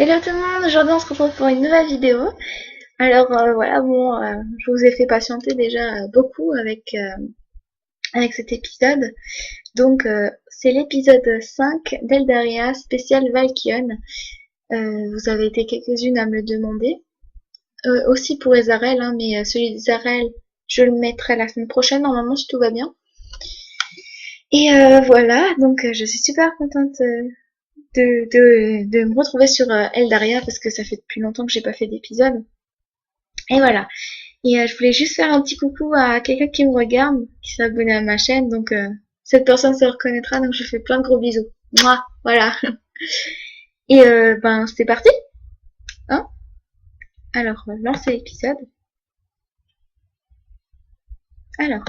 Hello tout le monde, aujourd'hui on se retrouve pour une nouvelle vidéo. Alors voilà, bon, je vous ai fait patienter déjà beaucoup avec cet épisode. Donc c'est l'épisode 5 d'Eldaria spécial Valkion. Vous avez été quelques-unes à me le demander. Aussi pour Ezarel, hein, mais celui d'Ezarel, je le mettrai la semaine prochaine normalement si tout va bien. Et voilà, donc je suis super contente de me retrouver sur Eldaria parce que ça fait depuis longtemps que j'ai pas fait d'épisode. Et voilà. Et je voulais juste faire un petit coucou à quelqu'un qui me regarde, qui s'est abonné à ma chaîne. Donc cette personne se reconnaîtra, donc je fais plein de gros bisous. Moi, voilà. Et ben c'est parti, hein. Alors, lancer l'épisode. Alors,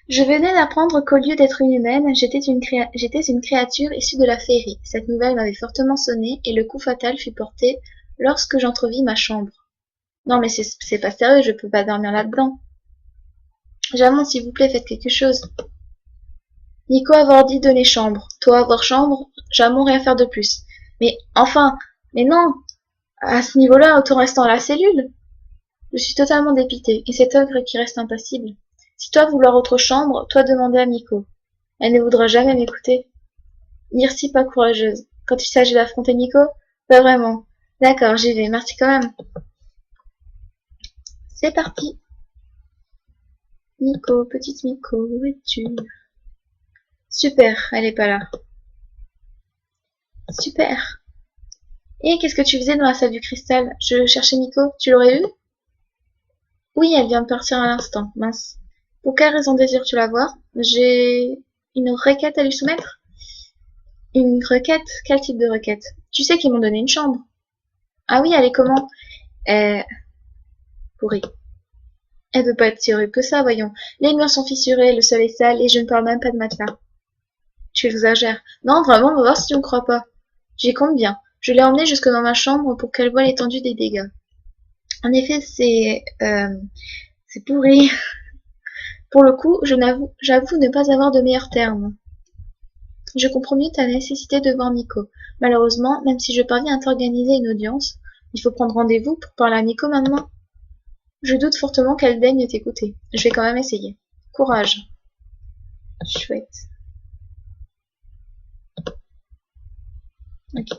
je venais d'apprendre qu'au lieu d'être une humaine, j'étais une créature issue de la féerie. Cette nouvelle m'avait fortement sonné et le coup fatal fut porté lorsque j'entrevis ma chambre. Non mais c'est pas sérieux, je peux pas dormir là-dedans. Jamon, s'il vous plaît, faites quelque chose. Nico avoir dit donner chambre, toi avoir chambre, Jamon rien faire de plus. Mais enfin, mais non, à ce niveau-là, autant rester dans la cellule. Je suis totalement dépitée, et cet ogre qui reste impassible. Si toi vouloir autre chambre, toi demander à Nico. Elle ne voudra jamais m'écouter. Nirsi pas courageuse. Quand il s'agit d'affronter Nico, pas vraiment. D'accord, j'y vais, merci quand même. C'est parti. Nico, petite Nico, où es-tu? Super, elle est pas là. Super. Et qu'est-ce que tu faisais dans la salle du cristal? Je cherchais Nico, tu l'aurais eu? Oui, elle vient de partir à l'instant, mince. Pour quelle raison désires-tu la voir? J'ai une requête à lui soumettre? Une requête? Quel type de requête? Tu sais qu'ils m'ont donné une chambre. Ah oui, elle est comment? Euh, pourrie. Elle peut pas être si horrible que ça, voyons. Les murs sont fissurés, le sol est sale, et je ne parle même pas de matelas. Tu exagères. Non, vraiment, on va voir si tu me crois pas. J'y compte bien. Je l'ai emmenée jusque dans ma chambre pour qu'elle voie l'étendue des dégâts. En effet, c'est pourri. Pour le coup, j'avoue ne pas avoir de meilleurs termes. Je comprends mieux ta nécessité de voir Nico. Malheureusement, même si je parviens à t'organiser une audience, il faut prendre rendez-vous pour parler à Nico maintenant. Je doute fortement qu'elle daigne t'écouter. Je vais quand même essayer. Courage. Chouette. Ok.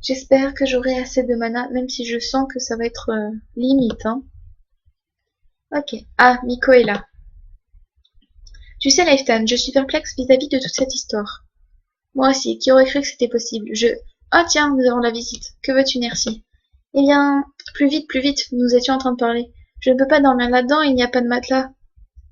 J'espère que j'aurai assez de mana, même si je sens que ça va être limite, hein. Ok. Ah, Nico est là. Tu sais, Leiftan, je suis perplexe vis-à-vis de toute cette histoire. Moi aussi, qui aurait cru que c'était possible? Ah tiens, nous avons la visite. Que veux-tu, Nercy? Eh bien, plus vite, nous étions en train de parler. Je ne peux pas dormir là-dedans, il n'y a pas de matelas.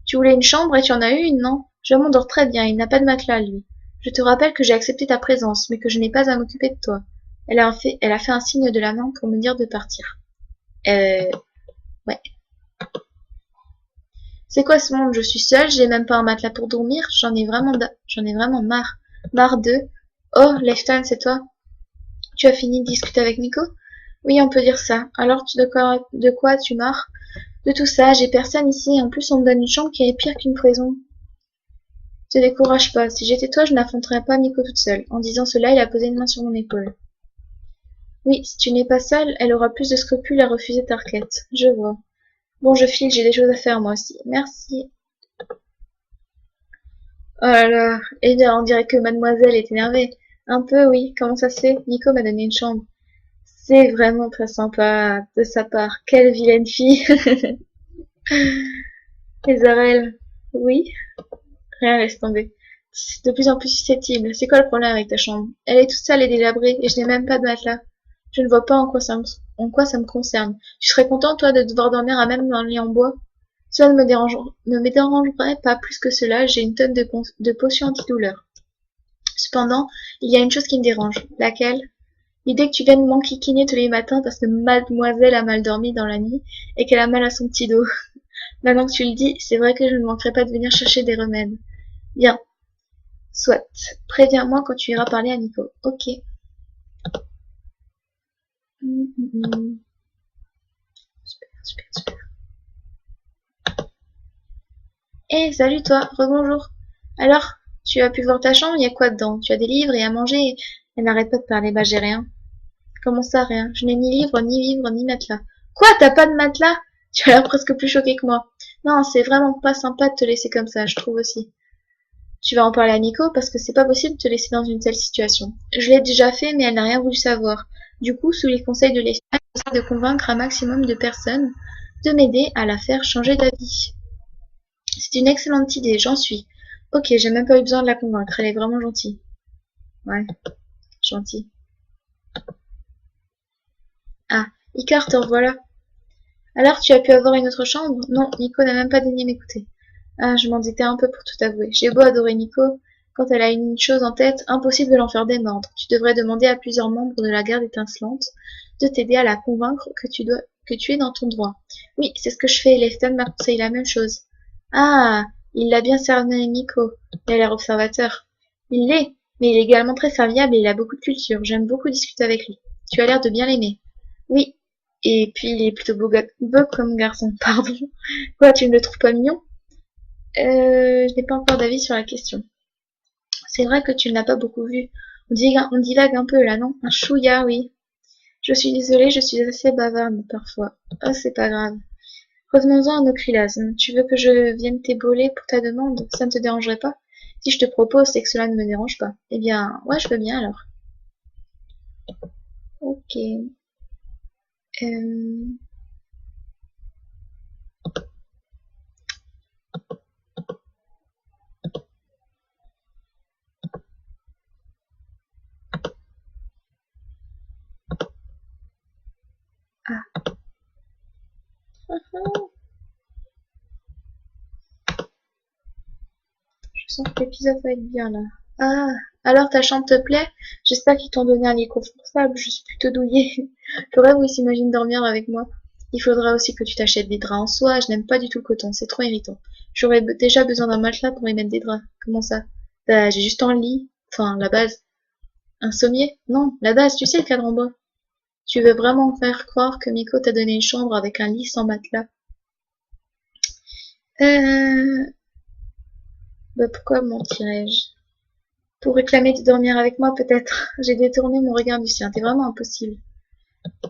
Tu voulais une chambre et tu en as eu une, non? Je m'endors très bien, il n'a pas de matelas, lui. Je te rappelle que j'ai accepté ta présence, mais que je n'ai pas à m'occuper de toi. Elle a fait un signe de la main pour me dire de partir. Euh, ouais. C'est quoi ce monde? Je suis seule, j'ai même pas un matelas pour dormir, j'en ai vraiment marre. Marre de... Oh, Lefton, c'est toi? Tu as fini de discuter avec Nico? Oui, on peut dire ça. Alors, de quoi tu marres? De tout ça, j'ai personne ici, en plus on me donne une chambre qui est pire qu'une prison. Te décourage pas, si j'étais toi, je n'affronterais pas Nico toute seule. En disant cela, il a posé une main sur mon épaule. Oui, si tu n'es pas seule, elle aura plus de scrupules à refuser ta requête. Je vois. Bon, je file, j'ai des choses à faire moi aussi. Merci. Oh là là, eh bien, on dirait que mademoiselle est énervée. Un peu, oui. Comment ça se fait? Nico m'a donné une chambre. C'est vraiment très sympa de sa part. Quelle vilaine fille. Isabelle. Oui? Rien, laisse tomber. C'est de plus en plus susceptible. C'est quoi le problème avec ta chambre? Elle est toute sale et délabrée, et je n'ai même pas de matelas. Je ne vois pas en quoi ça me concerne. Tu serais content, toi, de devoir dormir à même un lit en bois? Cela ne me dérangerait pas plus que cela, j'ai une tonne de potions antidouleurs. Cependant, il y a une chose qui me dérange. Laquelle? L'idée que tu viennes m'enquiquiner tous les matins parce que mademoiselle a mal dormi dans la nuit et qu'elle a mal à son petit dos. Maintenant que tu le dis, c'est vrai que je ne manquerai pas de venir chercher des remèdes. Bien, soit. Préviens-moi quand tu iras parler à Nico. Ok. Super, super, super. Eh, salut toi, rebonjour. Alors, tu as pu voir ta chambre, il y a quoi dedans? Tu as des livres et à manger Elle n'arrête pas de parler. Bah j'ai rien. Comment ça, rien? Je n'ai ni livre, ni vivre, ni matelas. Quoi, t'as pas de matelas? Tu as l'air presque plus choqué que moi. Non, c'est vraiment pas sympa de te laisser comme ça, je trouve aussi. Tu vas en parler à Nico parce que c'est pas possible de te laisser dans une telle situation. Je l'ai déjà fait, mais elle n'a rien voulu savoir. Du coup, sous les conseils de l'Espagne, j'essaie de convaincre un maximum de personnes de m'aider à la faire changer d'avis. C'est une excellente idée, j'en suis. Ok, j'ai même pas eu besoin de la convaincre, elle est vraiment gentille. Ouais, gentille. Ah, Icar, te revoilà. Alors, tu as pu avoir une autre chambre? Non, Nico n'a même pas daigné m'écouter. Ah, je m'en disais un peu pour tout avouer. J'ai beau adorer Nico, quand elle a une chose en tête, impossible de l'en faire démordre. Tu devrais demander à plusieurs membres de la garde étincelante de t'aider à la convaincre que tu es dans ton droit. Oui, c'est ce que je fais. Lefton m'a conseillé la même chose. Ah, il l'a bien cerné Nico. Il a l'air observateur. Il l'est, mais il est également très serviable et il a beaucoup de culture. J'aime beaucoup discuter avec lui. Tu as l'air de bien l'aimer. Oui. Et puis il est plutôt beau comme garçon. Pardon. Quoi, tu ne le trouves pas mignon? Je n'ai pas encore d'avis sur la question. C'est vrai que tu ne l'as pas beaucoup vu. On divague un peu là, non? Un chouïa, oui. Je suis désolée, je suis assez bavarde parfois. Oh, c'est pas grave. Revenons-en à nos crilasmes. Tu veux que je vienne t'ébauler pour ta demande? Ça ne te dérangerait pas? Si je te propose, c'est que cela ne me dérange pas. Eh bien, ouais, je veux bien alors. Ok. Euh... Ah. Je sens que l'épisode va être bien là. Ah, alors ta chambre te plaît? J'espère qu'ils t'ont donné un lit confortable, je suis plutôt douillée. Le rêve où ils s'imaginent dormir avec moi. Il faudra aussi que tu t'achètes des draps en soie, je n'aime pas du tout le coton, c'est trop irritant. J'aurais déjà besoin d'un matelas pour y mettre des draps. Comment ça? Bah, j'ai juste un lit. Enfin, la base. Un sommier? Non, la base, tu sais, le cadre en bois. Tu veux vraiment faire croire que Miko t'a donné une chambre avec un lit sans matelas? Euh... Bah, pourquoi mentirais-je? Pour réclamer de dormir avec moi, peut-être. J'ai détourné mon regard du sien. T'es vraiment impossible.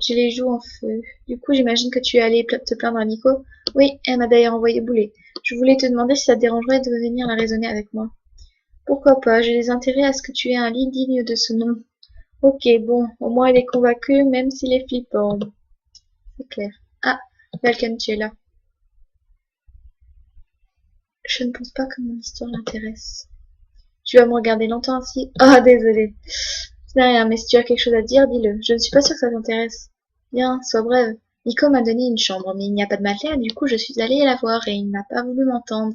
J'ai les joues en feu. Du coup, j'imagine que tu es allé te plaindre à Nico. Oui, elle m'a d'ailleurs envoyé bouler. Je voulais te demander si ça te dérangerait de venir la raisonner avec moi. Pourquoi pas, j'ai des intérêts à ce que tu aies un lit digne de ce nom. Ok, bon, au moins elle est convaincue, même s'il est flippant. C'est clair. Ah, Balkan, tu es là. Je ne pense pas que mon histoire l'intéresse. Tu vas me regarder longtemps ainsi. Ah, désolé. Ce n'est rien, mais si tu as quelque chose à dire, dis-le. Je ne suis pas sûre que ça t'intéresse. Bien, sois brève. Nico m'a donné une chambre, mais il n'y a pas de matelas, du coup je suis allée la voir et il n'a pas voulu m'entendre.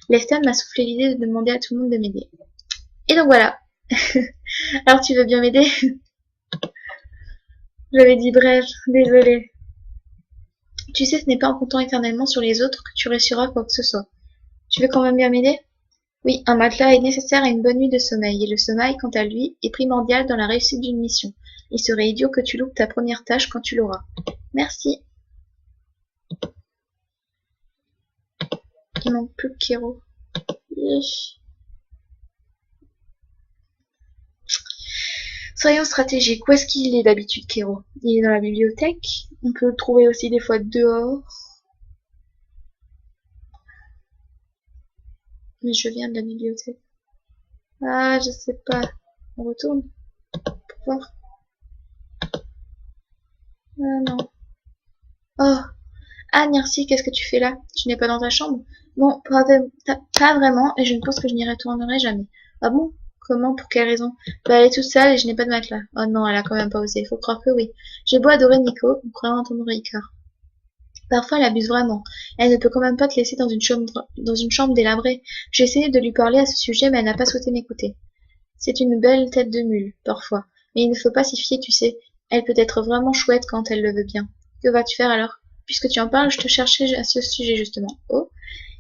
Lestan m'a soufflé l'idée de demander à tout le monde de m'aider. Et donc voilà. Alors tu veux bien m'aider? J'avais dit bref, désolée. Tu sais, ce n'est pas en comptant éternellement sur les autres que tu réussiras quoi que ce soit. Tu veux quand même bien m'aider? Oui, un matelas est nécessaire à une bonne nuit de sommeil, et le sommeil, quant à lui, est primordial dans la réussite d'une mission. Il serait idiot que tu loupes ta première tâche quand tu l'auras. Merci. Il manque plus que Kero. Soyons stratégiques. Où est-ce qu'il est d'habitude, Kero? Il est dans la bibliothèque. On peut le trouver aussi des fois dehors. Mais je viens de la bibliothèque. Ah, je sais pas. On retourne pour voir. Ah non. Oh. Ah, merci, qu'est-ce que tu fais là? Tu n'es pas dans ta chambre? Non, pas vraiment, et je ne pense que je n'y retournerai jamais. Ah bon? Comment? Pour quelle raison? Bah, elle est toute seule et je n'ai pas de matelas. Oh non, elle a quand même pas osé. Faut croire que oui. J'ai beau adorer Nico, en croyant entendre Ricard. Parfois, elle abuse vraiment. Elle ne peut quand même pas te laisser dans une chambre délabrée. J'ai essayé de lui parler à ce sujet, mais elle n'a pas souhaité m'écouter. C'est une belle tête de mule, parfois. Mais il ne faut pas s'y fier, tu sais. Elle peut être vraiment chouette quand elle le veut bien. Que vas-tu faire alors? Puisque tu en parles, je te cherchais à ce sujet justement. Oh,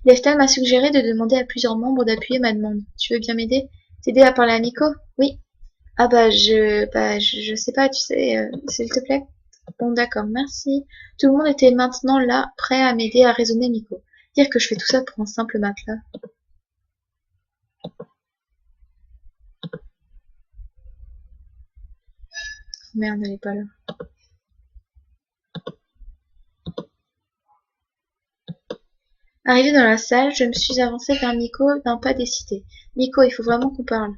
Leftal m'a suggéré de demander à plusieurs membres d'appuyer ma demande. Tu veux bien m'aider? T'aider à parler à Nico? Oui. Ah je sais pas, tu sais, s'il te plaît. Bon, d'accord, merci. Tout le monde était maintenant là, prêt à m'aider à raisonner Nico. Dire que je fais tout ça pour un simple matelas. Merde, elle est pas là. Arrivée dans la salle, je me suis avancée vers Miko d'un pas décidé. Miko, il faut vraiment qu'on parle.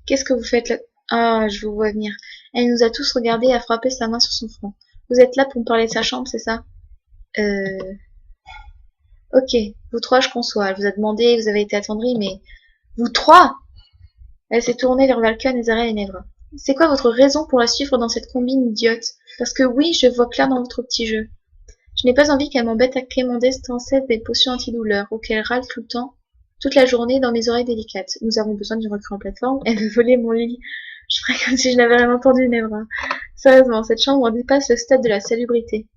Qu'est-ce que vous faites là? Ah, je vous vois venir. Elle nous a tous regardés et a frappé sa main sur son front. Vous êtes là pour me parler de sa chambre, c'est ça? Ok, vous trois, je conçois. Elle vous a demandé, vous avez été attendris, mais... Vous trois? Elle s'est tournée vers Valkan, Ezara et Nevra. C'est quoi votre raison pour la suivre dans cette combine idiote? Parce que oui, je vois clair dans votre petit jeu. Je n'ai pas envie qu'elle m'embête à quémander sans cesse des potions antidouleurs, ou qu'elle râle tout le temps, toute la journée dans mes oreilles délicates. Nous avons besoin d'une recrue en plateforme. Elle veut voler mon lit. Je ferais comme si je n'avais rien entendu, Nevra. Sérieusement, cette chambre dépasse le stade de la salubrité.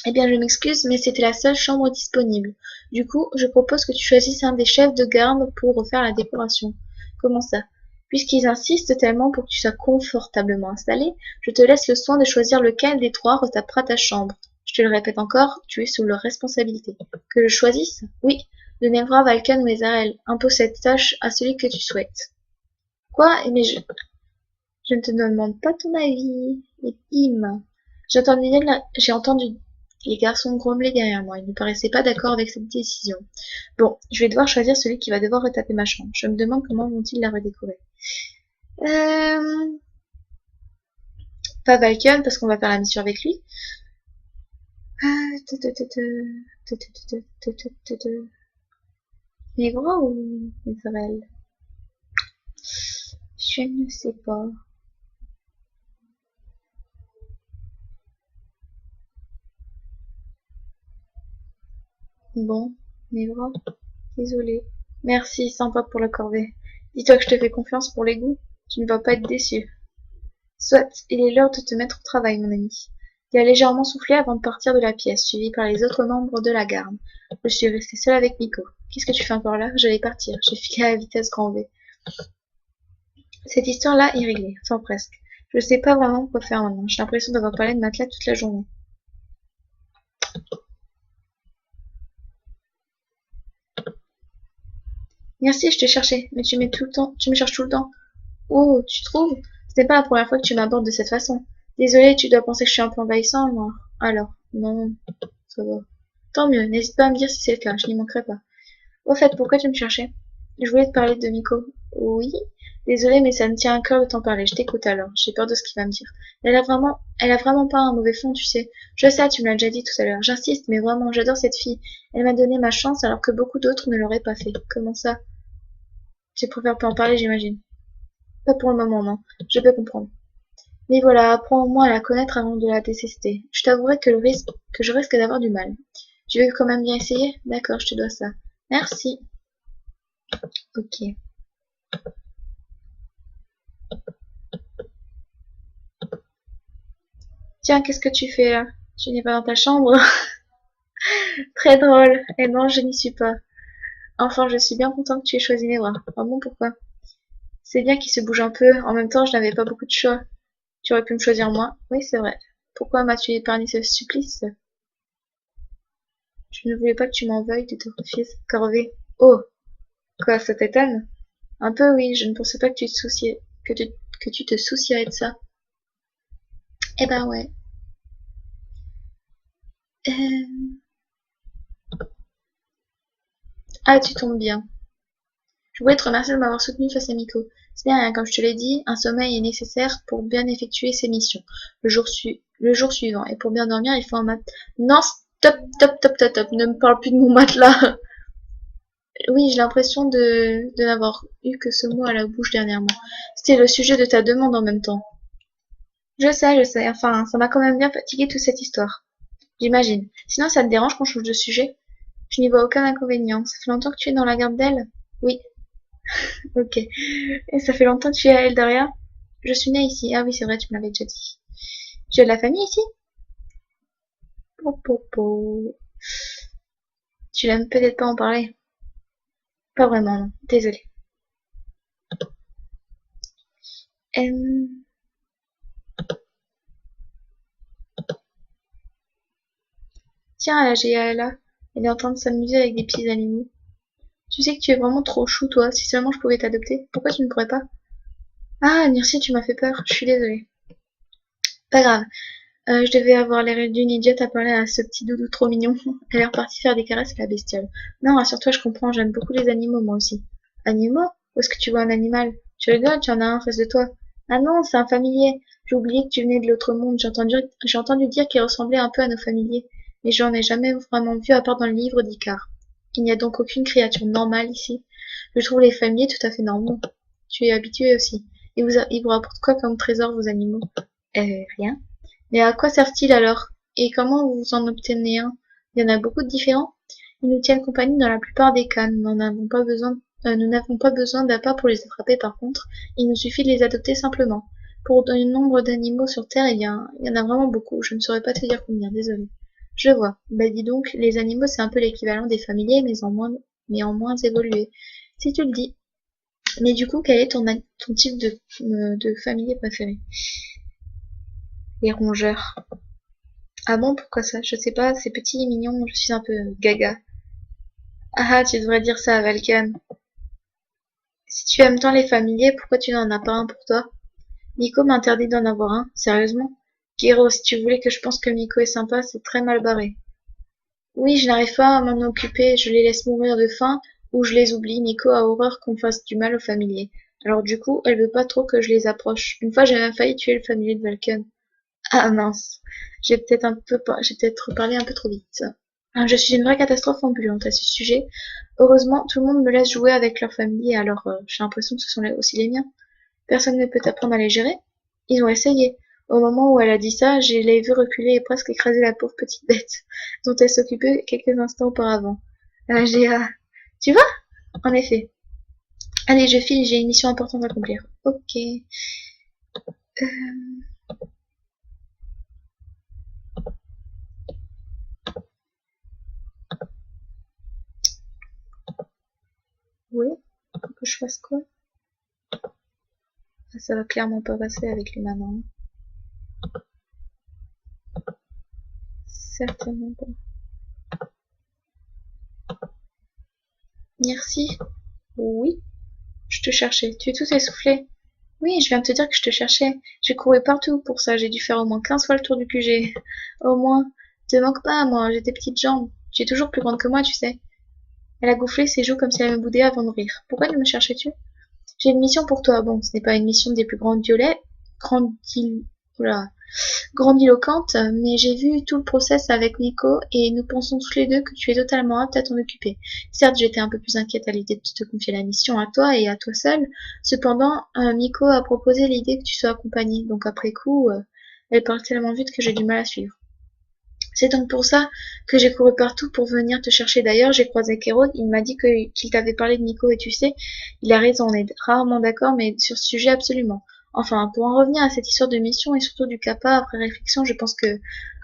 Eh bien, je m'excuse, mais c'était la seule chambre disponible. Du coup, je propose que tu choisisses un des chefs de garde pour refaire la décoration. Comment ça? Puisqu'ils insistent tellement pour que tu sois confortablement installé, je te laisse le soin de choisir lequel des trois retapera ta chambre. Je te le répète encore, tu es sous leur responsabilité. Que je choisisse? Oui, de Nevra, Valken ou Ezarel. Impose cette tâche à celui que tu souhaites. Quoi? Mais je ne te demande pas ton avis. Et bim. J'ai entendu les garçons grommeler derrière moi. Ils ne paraissaient pas d'accord avec cette décision. Bon, je vais devoir choisir celui qui va devoir retaper ma chambre. Je me demande comment vont-ils la redécorer. Pas Valken, parce qu'on va faire la mission avec lui. Nevra ou Israël? Je ne sais pas. Bon, Nevra, désolée. Merci, sympa pour la corvée. Dis-toi que je te fais confiance pour les goûts. Tu ne vas pas être déçu. Soit, il est l'heure de te mettre au travail, mon ami. Il a légèrement soufflé avant de partir de la pièce, suivi par les autres membres de la garde. Je suis restée seule avec Miko. Qu'est-ce que tu fais encore là? J'allais partir. J'ai filé à la vitesse grand V. Cette histoire-là est réglée. Enfin, presque. Je sais pas vraiment quoi faire maintenant. J'ai l'impression d'avoir parlé de matelas toute la journée. Merci, je te cherchais. Mais tu me cherches tout le temps. Oh, tu trouves? Ce n'est pas la première fois que tu m'abordes de cette façon. Désolée, tu dois penser que je suis un peu envahissant, moi. Alors, non, ça va. Tant mieux, n'hésite pas à me dire si c'est le cas, je n'y manquerai pas. Au fait, pourquoi tu me cherchais? Je voulais te parler de Miko. Oui? Désolée, mais ça me tient à cœur de t'en parler. Je t'écoute alors. J'ai peur de ce qu'il va me dire. Elle a vraiment pas un mauvais fond, tu sais. Je sais, tu me l'as déjà dit tout à l'heure. J'insiste, mais vraiment, j'adore cette fille. Elle m'a donné ma chance alors que beaucoup d'autres ne l'auraient pas fait. Comment ça? Tu préfères pas en parler, j'imagine. Pas pour le moment, non. Je peux comprendre. Mais voilà, apprends au moins à la connaître avant de la détester. Je t'avouerai que je risque d'avoir du mal. Tu veux quand même bien essayer? D'accord, je te dois ça. Merci. Ok. Tiens, qu'est-ce que tu fais là? Tu n'es pas dans ta chambre? Très drôle. Eh non, je n'y suis pas. Enfin, je suis bien contente que tu aies choisi mes bras. Ah bon, pourquoi? C'est bien qu'il se bouge un peu. En même temps, je n'avais pas beaucoup de choix. Tu aurais pu me choisir moi. Oui, c'est vrai. Pourquoi m'as-tu épargné ce supplice? Je ne voulais pas que tu m'en veuilles de te confier cette corvée. Oh! Quoi, ça t'étonne? Un peu, oui, je ne pensais pas que tu te souciais, que tu te soucierais de ça. Eh ben ouais. Euh, Ah, tu tombes bien. Je voulais te remercier de m'avoir soutenu face à Miko. Ce n'est rien, comme je te l'ai dit, un sommeil est nécessaire pour bien effectuer ses missions le jour suivant. Et pour bien dormir, il faut un mat. Non, stop, stop, stop, stop, stop, ne me parle plus de mon matelas. Oui, j'ai l'impression de n'avoir eu que ce mot à la bouche dernièrement. C'était le sujet de ta demande en même temps. Je sais, enfin, ça m'a quand même bien fatigué toute cette histoire. J'imagine. Sinon, ça te dérange qu'on change de sujet? Je n'y vois aucun inconvénient. Ça fait longtemps que tu es dans la garde d'elle? Oui, ok. Et ça fait longtemps que tu es à Eldaria? Je suis née ici. Ah oui, c'est vrai, tu me l'avais déjà dit. Tu as de la famille ici? Po, po, po. Tu n'aimes peut-être pas en parler. Pas vraiment, non. Désolée. Euh, Tiens, la Géala. Elle est en train de s'amuser avec des petits animaux. Tu sais que tu es vraiment trop chou, toi. Si seulement je pouvais t'adopter. Pourquoi tu ne pourrais pas? Ah, merci, tu m'as fait peur. Je suis désolée. Pas grave. Je devais avoir l'air d'une idiote à parler à ce petit doudou trop mignon. Elle est repartie faire des caresses à la bestiole. Non, rassure-toi, je comprends, j'aime beaucoup les animaux, moi aussi. Animaux? Où est-ce que tu vois un animal? Tu rigoles, tu en as un en face de toi. Ah non, c'est un familier. J'ai oublié que tu venais de l'autre monde. J'ai entendu dire qu'il ressemblait un peu à nos familiers. Mais j'en ai jamais vraiment vu à part dans le livre d'Icare. Il n'y a donc aucune créature normale ici. Je trouve les familiers tout à fait normaux. Tu es habitué aussi. Ils vous rapportent quoi comme trésor, vos animaux? Rien. Mais à quoi servent-ils alors? Et comment vous en obtenez un? Il y en a beaucoup de différents? Ils nous tiennent compagnie dans la plupart des cas. Nous n'avons pas besoin d'appât pour les attraper par contre. Il nous suffit de les adopter simplement. Pour le nombre d'animaux sur Terre, il y en a vraiment beaucoup. Je ne saurais pas te dire combien, désolé. Je vois. Bah dis donc, les animaux c'est un peu l'équivalent des familiers, mais en moins évolué. Si tu le dis. Mais du coup, quel est ton type de familier préféré? Les rongeurs. Ah bon, pourquoi ça? Je sais pas, c'est petit et mignon, je suis un peu gaga. Ah, tu devrais dire ça à Valkan. Si tu aimes tant les familiers, pourquoi tu n'en as pas un pour toi? Miko m'interdit d'en avoir un, sérieusement? Giro, si tu voulais que je pense que Miko est sympa, c'est très mal barré. Oui, je n'arrive pas à m'en occuper, je les laisse mourir de faim ou je les oublie. Miko a horreur qu'on fasse du mal aux familiers. Alors du coup, elle veut pas trop que je les approche. Une fois, j'ai même failli tuer le familier de Valken. Ah mince, j'ai peut-être parlé un peu trop vite. Je suis une vraie catastrophe ambulante à ce sujet. Heureusement, tout le monde me laisse jouer avec leur famille, alors j'ai l'impression que ce sont aussi les miens. Personne ne peut apprendre à les gérer. Ils ont essayé. Au moment où elle a dit ça, je l'ai vu reculer et presque écraser la pauvre petite bête dont elle s'occupait quelques instants auparavant. Tu vois? En effet. Allez, je file, j'ai une mission importante à accomplir. Ok. Euh, ouais. Faut que je fasse quoi? Ah, ça va clairement pas passer avec les mamans. Certainement pas. Merci. Oui, je te cherchais. Tu es tout essoufflé. Oui, je viens de te dire que je te cherchais. J'ai couru partout pour ça. J'ai dû faire au moins 15 fois le tour du QG. Au moins. Te manque pas, moi. J'ai tes petites jambes. Tu es toujours plus grande que moi, tu sais. Elle a gonflé ses joues comme si elle me boudait avant de rire. Pourquoi me cherchais-tu? J'ai une mission pour toi. Bon, ce n'est pas une mission des plus oula, grandiloquente, mais j'ai vu tout le process avec Nico et nous pensons tous les deux que tu es totalement apte à t'en occuper. Certes, j'étais un peu plus inquiète à l'idée de te confier la mission à toi et à toi seul. Cependant, Nico a proposé l'idée que tu sois accompagnée. Donc après coup, elle parle tellement vite que j'ai du mal à suivre. C'est donc pour ça que j'ai couru partout pour venir te chercher. D'ailleurs, j'ai croisé Kéron, il m'a dit qu'il t'avait parlé de Nico et tu sais, il a raison, on est rarement d'accord, mais sur ce sujet absolument. Enfin, pour en revenir à cette histoire de mission et surtout du Kappa, après réflexion, je pense que...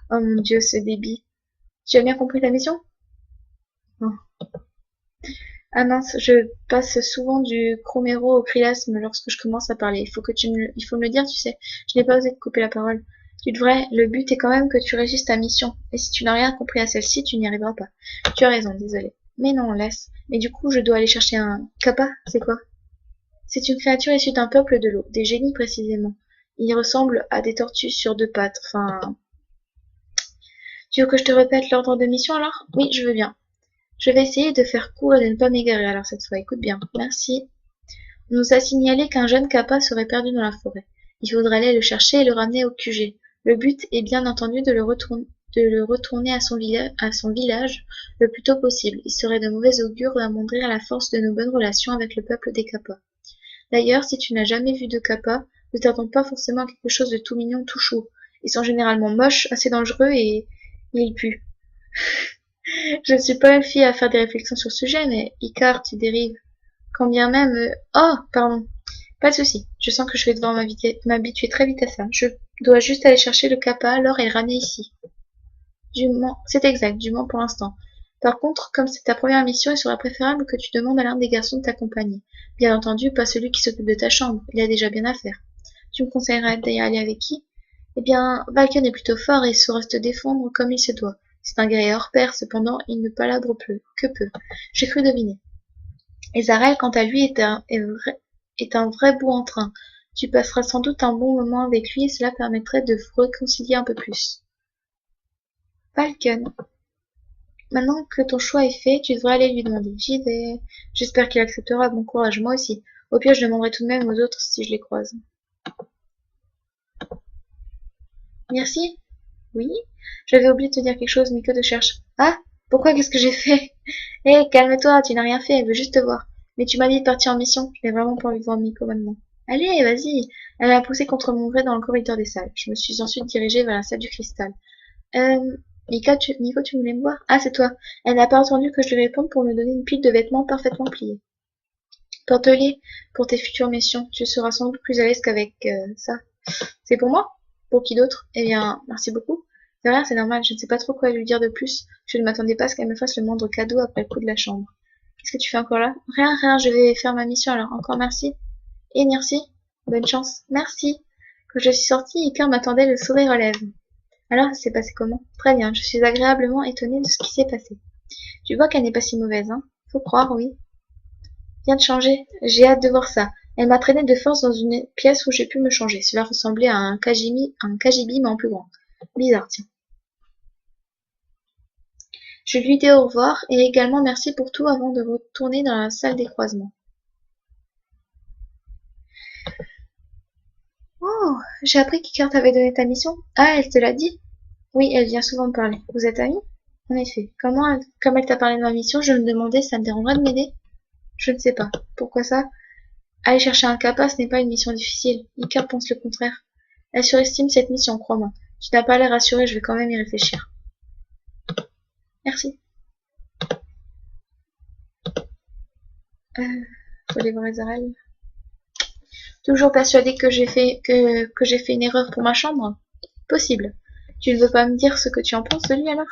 Oh mon dieu, ce débit. Tu as bien compris la mission? Non. Ah mince, je passe souvent du chroméro au krilasme lorsque je commence à parler. Il faut me le dire, tu sais. Je n'ai pas osé te couper la parole. Tu devrais, le but est quand même que tu réussisses ta mission. Et si tu n'as rien compris à celle-ci, tu n'y arriveras pas. Tu as raison, désolé. Mais non, laisse. Mais du coup, je dois aller chercher un kappa, c'est quoi? C'est une créature issue d'un peuple de l'eau, des génies précisément. Ils ressemblent à des tortues sur deux pattes. Enfin, tu veux que je te répète l'ordre de mission alors? Oui, je veux bien. Je vais essayer de faire court et de ne pas m'égarer alors cette fois. Écoute bien. Merci. On nous a signalé qu'un jeune kappa serait perdu dans la forêt. Il faudrait aller le chercher et le ramener au QG. Le but est bien entendu de le retourner à son village le plus tôt possible. Il serait de mauvais augure d'amoindrir la force de nos bonnes relations avec le peuple des kappas. D'ailleurs, si tu n'as jamais vu de kappa, ne t'attends pas forcément à quelque chose de tout mignon, tout chou. Ils sont généralement moches, assez dangereux et ils puent. Je ne suis pas une fille à faire des réflexions sur ce sujet, mais Icare, tu dérives. Quand bien même... Oh, pardon. Pas de souci. Je sens que je vais devoir m'habituer très vite à ça. Je dois juste aller chercher le kappa alors et le ramener ici. Du moins, c'est exact, du moins pour l'instant. Par contre, comme c'est ta première mission, il serait préférable que tu demandes à l'un des garçons de t'accompagner. Bien entendu, pas celui qui s'occupe de ta chambre. Il a déjà bien à faire. Tu me conseillerais d'y aller avec qui? Eh bien, Valken est plutôt fort et saura se défendre comme il se doit. C'est un guerrier hors pair, cependant, il ne palabre plus, que peu. J'ai cru deviner. Et Zarel, quant à lui, est un vrai bout en train. Tu passeras sans doute un bon moment avec lui et cela permettrait de vous réconcilier un peu plus. Falcon. Maintenant que ton choix est fait, tu devrais aller lui demander. J'y vais. J'espère qu'il acceptera. Bon courage, moi aussi. Au pire, je demanderai tout de même aux autres si je les croise. Merci. Oui. J'avais oublié de te dire quelque chose, Miko te cherche. Ah? Pourquoi? Qu'est-ce que j'ai fait? Hé, calme-toi, tu n'as rien fait, elle veut juste te voir. Mais tu m'as dit de partir en mission. Je n'ai vraiment pas envie de voir Miko maintenant. Allez, vas-y. Elle m'a poussé contre mon gré dans le corridor des salles. Je me suis ensuite dirigée vers la salle du cristal. Nico, tu voulais me voir? Ah, c'est toi. Elle n'a pas attendu que je lui réponde pour me donner une pile de vêtements parfaitement pliés. Porte-les pour tes futures missions. Tu seras sans doute plus à l'aise qu'avec ça. C'est pour moi? Pour qui d'autre? Eh bien, merci beaucoup. De rien, c'est normal. Je ne sais pas trop quoi lui dire de plus. Je ne m'attendais pas à ce qu'elle me fasse le moindre cadeau après le coup de la chambre. Qu'est-ce que tu fais encore là? Rien, rien, je vais faire ma mission alors. Encore merci. Et merci. Bonne chance. Merci. Quand je suis sortie, Iker m'attendait le sourire aux lèvres. Alors, ça s'est passé comment? Très bien, je suis agréablement étonnée de ce qui s'est passé. Tu vois qu'elle n'est pas si mauvaise, hein? Faut croire, oui. Viens de changer. J'ai hâte de voir ça. Elle m'a traîné de force dans une pièce où j'ai pu me changer. Cela ressemblait à un KGB, mais en plus grand. Bizarre, tiens. Je lui dis au revoir et également merci pour tout avant de retourner dans la salle des croisements. Oh, j'ai appris qu'Iker t'avait donné ta mission. Ah, elle te l'a dit? Oui, elle vient souvent me parler. Vous êtes amis? En effet. Comme elle t'a parlé de ma mission, je me demandais si ça me dérangerait de m'aider? Je ne sais pas. Pourquoi ça? Aller chercher un kappa, ce n'est pas une mission difficile. Iker pense le contraire. Elle surestime cette mission, crois-moi. Tu n'as pas l'air rassuré, je vais quand même y réfléchir. Merci. Faut aller voir Ezarel. Toujours persuadé que j'ai fait une erreur pour ma chambre? Possible. Tu ne veux pas me dire ce que tu en penses de lui alors?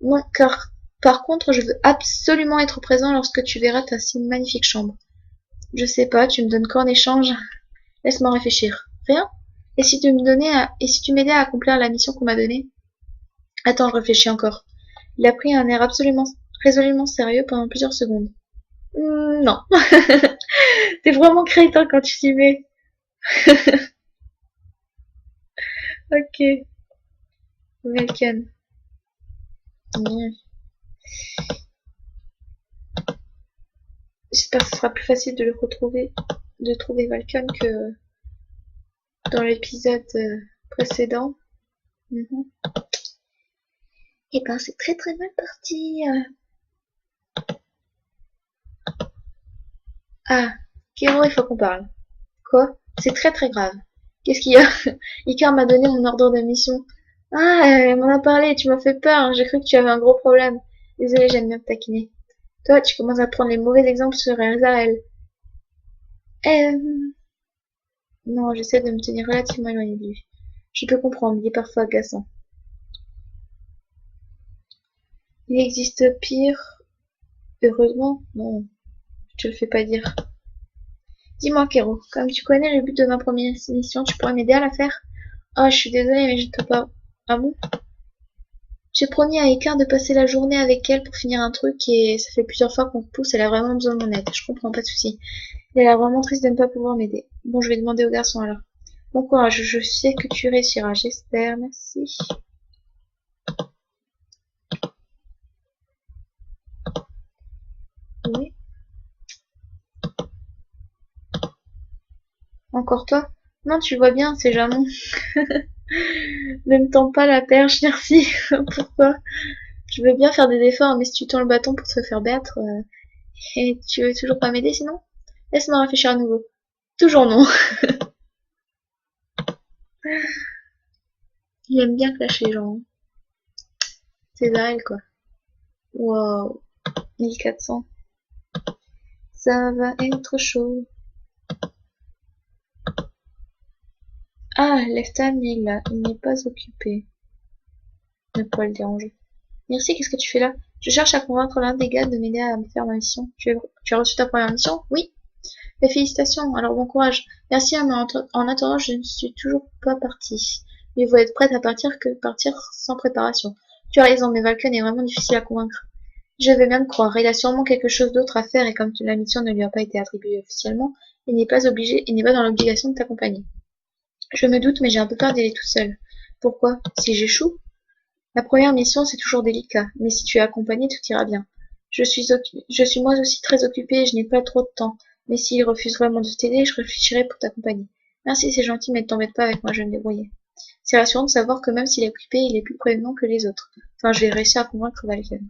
Non, car par contre, je veux absolument être présent lorsque tu verras ta si magnifique chambre. Je sais pas, tu me donnes quoi en échange? Laisse-moi réfléchir. Rien? Et si tu m'aidais à accomplir la mission qu'on m'a donnée? Attends, je réfléchis encore. Il a pris un air résolument sérieux pendant plusieurs secondes. Non. T'es vraiment crétin quand tu t'y mets. Ok. Melken. J'espère que ce sera plus facile de trouver Valken que dans l'épisode précédent. Et ben c'est très très mal parti. Ah, Kero, il faut qu'on parle. Quoi? C'est très très grave. Qu'est-ce qu'il y a? Icar m'a donné mon ordre de mission. Ah, elle m'en a parlé, tu m'as fait peur. J'ai cru que tu avais un gros problème. Désolée, j'aime bien te taquiner. Toi, tu commences à prendre les mauvais exemples sur Elzarel. Non, j'essaie de me tenir relativement éloignée de lui. Je peux comprendre, il est parfois agaçant. Il existe pire. Heureusement, non, je te le fais pas dire. Dis-moi, Kero, comme tu connais le but de ma première mission, tu pourrais m'aider à la faire? Oh, je suis désolée, mais je ne peux pas. Ah bon? J'ai promis à Icar de passer la journée avec elle pour finir un truc et ça fait plusieurs fois qu'on te pousse, elle a vraiment besoin de mon aide. Je comprends, pas de souci. Elle a l'air vraiment triste de ne pas pouvoir m'aider. Bon, je vais demander au garçon alors. Bon courage, je sais que tu réussiras, j'espère, merci. Oui. Encore toi? Non, tu vois bien, c'est jamais. Ne me tends pas la perche, merci. Pourquoi? Je veux bien faire des efforts, mais si tu tends le bâton pour te faire battre, et tu veux toujours pas m'aider sinon? Laisse-moi réfléchir à nouveau. Toujours non. Il aime bien clasher les gens. C'est Zarel quoi. Wow. 1400. Ça va être chaud. Ah, Leftan est là. Il n'est pas occupé. Ne pas le déranger. Merci, qu'est-ce que tu fais là? Je cherche à convaincre l'un des gars de m'aider à me faire ma mission. Tu as reçu ta première mission? Oui. Mais félicitations, alors bon courage. Merci, mais en attendant, je ne suis toujours pas partie. Mieux vaut être prête à partir que partir sans préparation. Tu as raison, mais Valken est vraiment difficile à convaincre. Je vais bien te croire. Il a sûrement quelque chose d'autre à faire et comme la mission ne lui a pas été attribuée officiellement, et n'est pas dans l'obligation de t'accompagner. Je me doute, mais j'ai un peu peur d'y aller toute seule. Pourquoi? Si j'échoue? La première mission, c'est toujours délicat, mais si tu es accompagné, tout ira bien. Je suis moi aussi très occupée et je n'ai pas trop de temps. Mais s'il refuse vraiment de t'aider, je réfléchirai pour t'accompagner. Merci, c'est gentil, mais ne t'embête pas avec moi, je vais me débrouiller. C'est rassurant de savoir que même s'il est occupé, il est plus prévenant que les autres. Enfin, je vais réussir à convaincre Valken.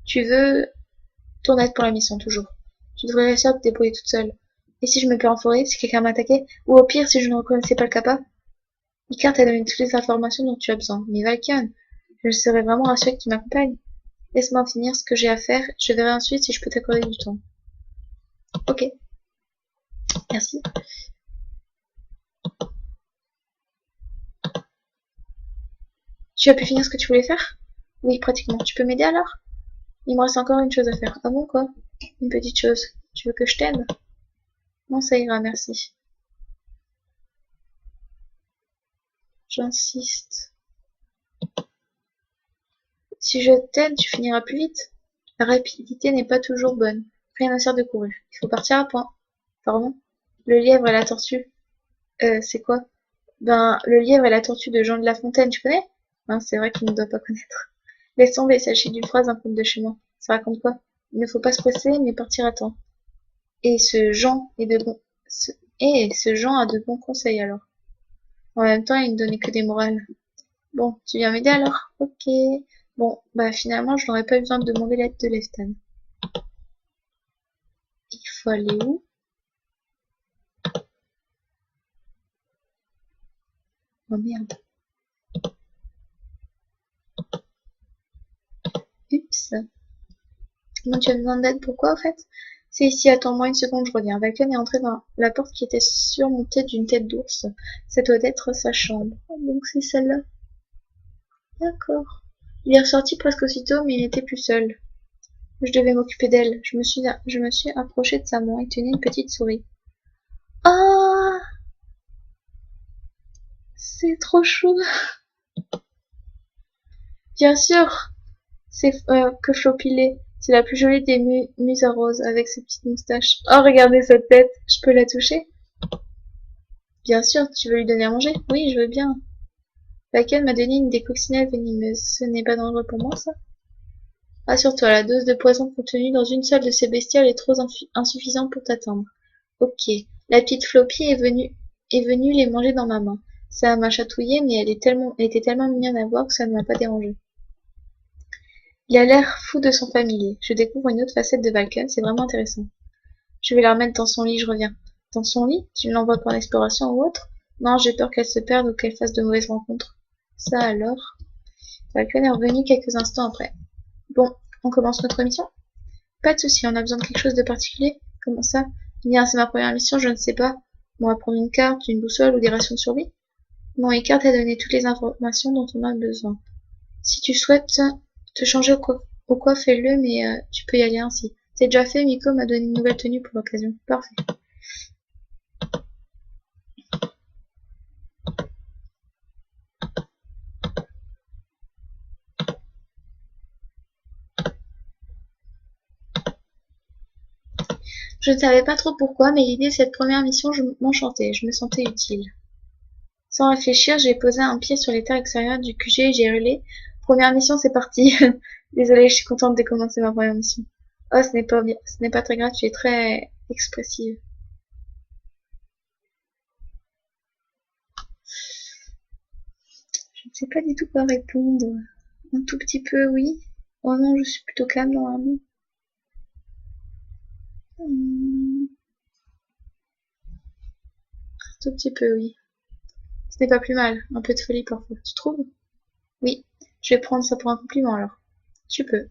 Tu veux ton aide pour la mission, toujours. Tu devrais réussir à te débrouiller toute seule. Et si je me perds en forêt, si quelqu'un m'attaquait, ou au pire, si je ne reconnaissais pas le kappa? Icar t'a donné toutes les informations dont tu as besoin. Mais Valken, je serais vraiment rassurée que tu m'accompagnes. Laisse-moi finir ce que j'ai à faire, je verrai ensuite si je peux t'accorder du temps. Ok, merci. Tu as pu finir ce que tu voulais faire? Oui, pratiquement. Tu peux m'aider alors? Il me reste encore une chose à faire. Ah bon, quoi? Une petite chose. Tu veux que je t'aide? Non, ça ira, merci. J'insiste. Si je t'aide, tu finiras plus vite. La rapidité n'est pas toujours bonne. Rien ne sert de courir. Il faut partir à point. Pardon? Le lièvre et la tortue. C'est quoi? Ben, le lièvre et la tortue de Jean de La Fontaine, tu connais? Hein, c'est vrai qu'il ne doit pas connaître. Laisse tomber, il s'agit d'une phrase d'un conte de chez moi. Ça raconte quoi? Il ne faut pas se presser, mais partir à temps. Et ce Jean est de bon... ce... Et ce Jean a de bons conseils alors. En même temps, il ne donnait que des morales. Bon, tu viens m'aider alors? Ok. Bon, bah finalement, je n'aurais pas besoin de demander l'aide de Leftan. Il faut aller où? Oh merde. Oups. Comment tu as besoin d'aide? Pourquoi, en fait? C'est ici, attends-moi une seconde, je reviens. Valken est entré dans la porte qui était surmontée d'une tête d'ours. Ça doit être sa chambre. Donc c'est celle-là. D'accord. Il est ressorti presque aussitôt, mais il n'était plus seul. Je devais m'occuper d'elle. Je me suis approchée de sa main et tenais une petite souris. Ah, c'est trop chou. Bien sûr, c'est que Flopilé. C'est la plus jolie des muses à rose avec ses petites moustaches. Oh, regardez cette tête. Je peux la toucher? Bien sûr, tu veux lui donner à manger? Oui, je veux bien. Laquelle m'a donné une des coccinelles venimeuses. Ce n'est pas dangereux pour moi, ça? Rassure-toi, la dose de poison contenue dans une seule de ces bestioles est trop insuffisante pour t'atteindre. Ok. La petite Floppy est venue les manger dans ma main. Ça m'a chatouillé, mais elle était tellement mignonne à voir que ça ne m'a pas dérangé. Il a l'air fou de son familier. Je découvre une autre facette de Valken, c'est vraiment intéressant. Je vais la remettre dans son lit, je reviens. Dans son lit? Tu ne l'envoies pas en exploration ou autre? Non, j'ai peur qu'elle se perde ou qu'elle fasse de mauvaises rencontres. Ça alors? Valken est revenu quelques instants après. Bon, on commence notre mission? Pas de souci, on a besoin de quelque chose de particulier? Comment ça? Bien, c'est ma première mission, je ne sais pas. On va prendre une carte, une boussole ou des rations de survie? Non, et carte a donné toutes les informations dont on a besoin. Si tu souhaites te changer ou quoi fais-le, mais tu peux y aller ainsi. C'est déjà fait, Miko m'a donné une nouvelle tenue pour l'occasion. Parfait. Je ne savais pas trop pourquoi, mais l'idée de cette première mission m'enchantait, je me sentais utile. Sans réfléchir, j'ai posé un pied sur les terres extérieures du QG et j'ai hurlé. Première mission, c'est parti. Désolée, je suis contente de commencer ma première mission. Oh, ce n'est pas bien, ce n'est pas très grave, tu es très expressive. Je ne sais pas du tout quoi répondre. Un tout petit peu, oui. Oh non, je suis plutôt calme normalement. Un tout petit peu, oui. Ce n'est pas plus mal. Un peu de folie parfois. Tu trouves? Oui. Je vais prendre ça pour un compliment alors. Tu peux.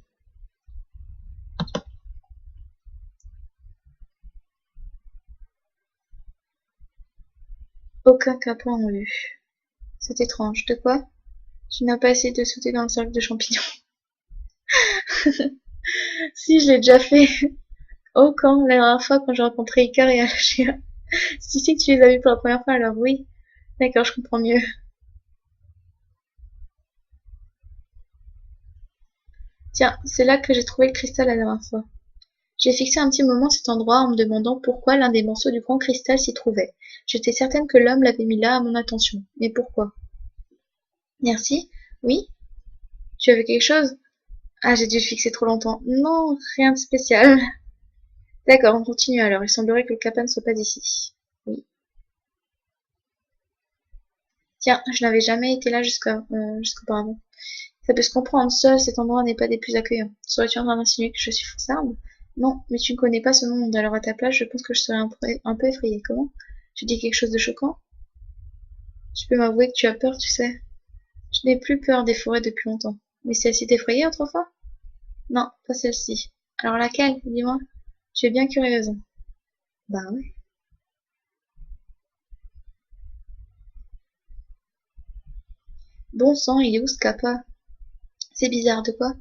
Aucun capot en vue. C'est étrange. De quoi? Tu n'as pas essayé de sauter dans le cercle de champignons. Si, je l'ai déjà fait. Oh, quand? La dernière fois, quand j'ai rencontré Icar et Alachia. Si, si, que tu les as vus pour la première fois, alors oui. D'accord, je comprends mieux. Tiens, c'est là que j'ai trouvé le cristal la dernière fois. J'ai fixé un petit moment cet endroit en me demandant pourquoi l'un des morceaux du grand cristal s'y trouvait. J'étais certaine que l'homme l'avait mis là à mon attention. Mais pourquoi? Merci. Oui? Tu as vu quelque chose? Ah, j'ai dû le fixer trop longtemps. Non, rien de spécial. D'accord, on continue alors. Il semblerait que le Kappa ne soit pas d'ici. Oui. Tiens, je n'avais jamais été là jusqu'auparavant. Ça peut se comprendre, seul cet endroit n'est pas des plus accueillants. Serais-tu en train d'insinuer que je suis faussarde? Non, mais tu ne connais pas ce monde, alors à ta place, je pense que je serais un peu effrayée. Comment? Tu dis quelque chose de choquant? Tu peux m'avouer que tu as peur, tu sais. Je n'ai plus peur des forêts depuis longtemps. Mais celle-ci t'effrayait autrefois? Non, pas celle-ci. Alors laquelle? Dis-moi. Tu es bien curieuse. Bah ouais. Bon sang, il est où ce Kappa? C'est bizarre, de quoi?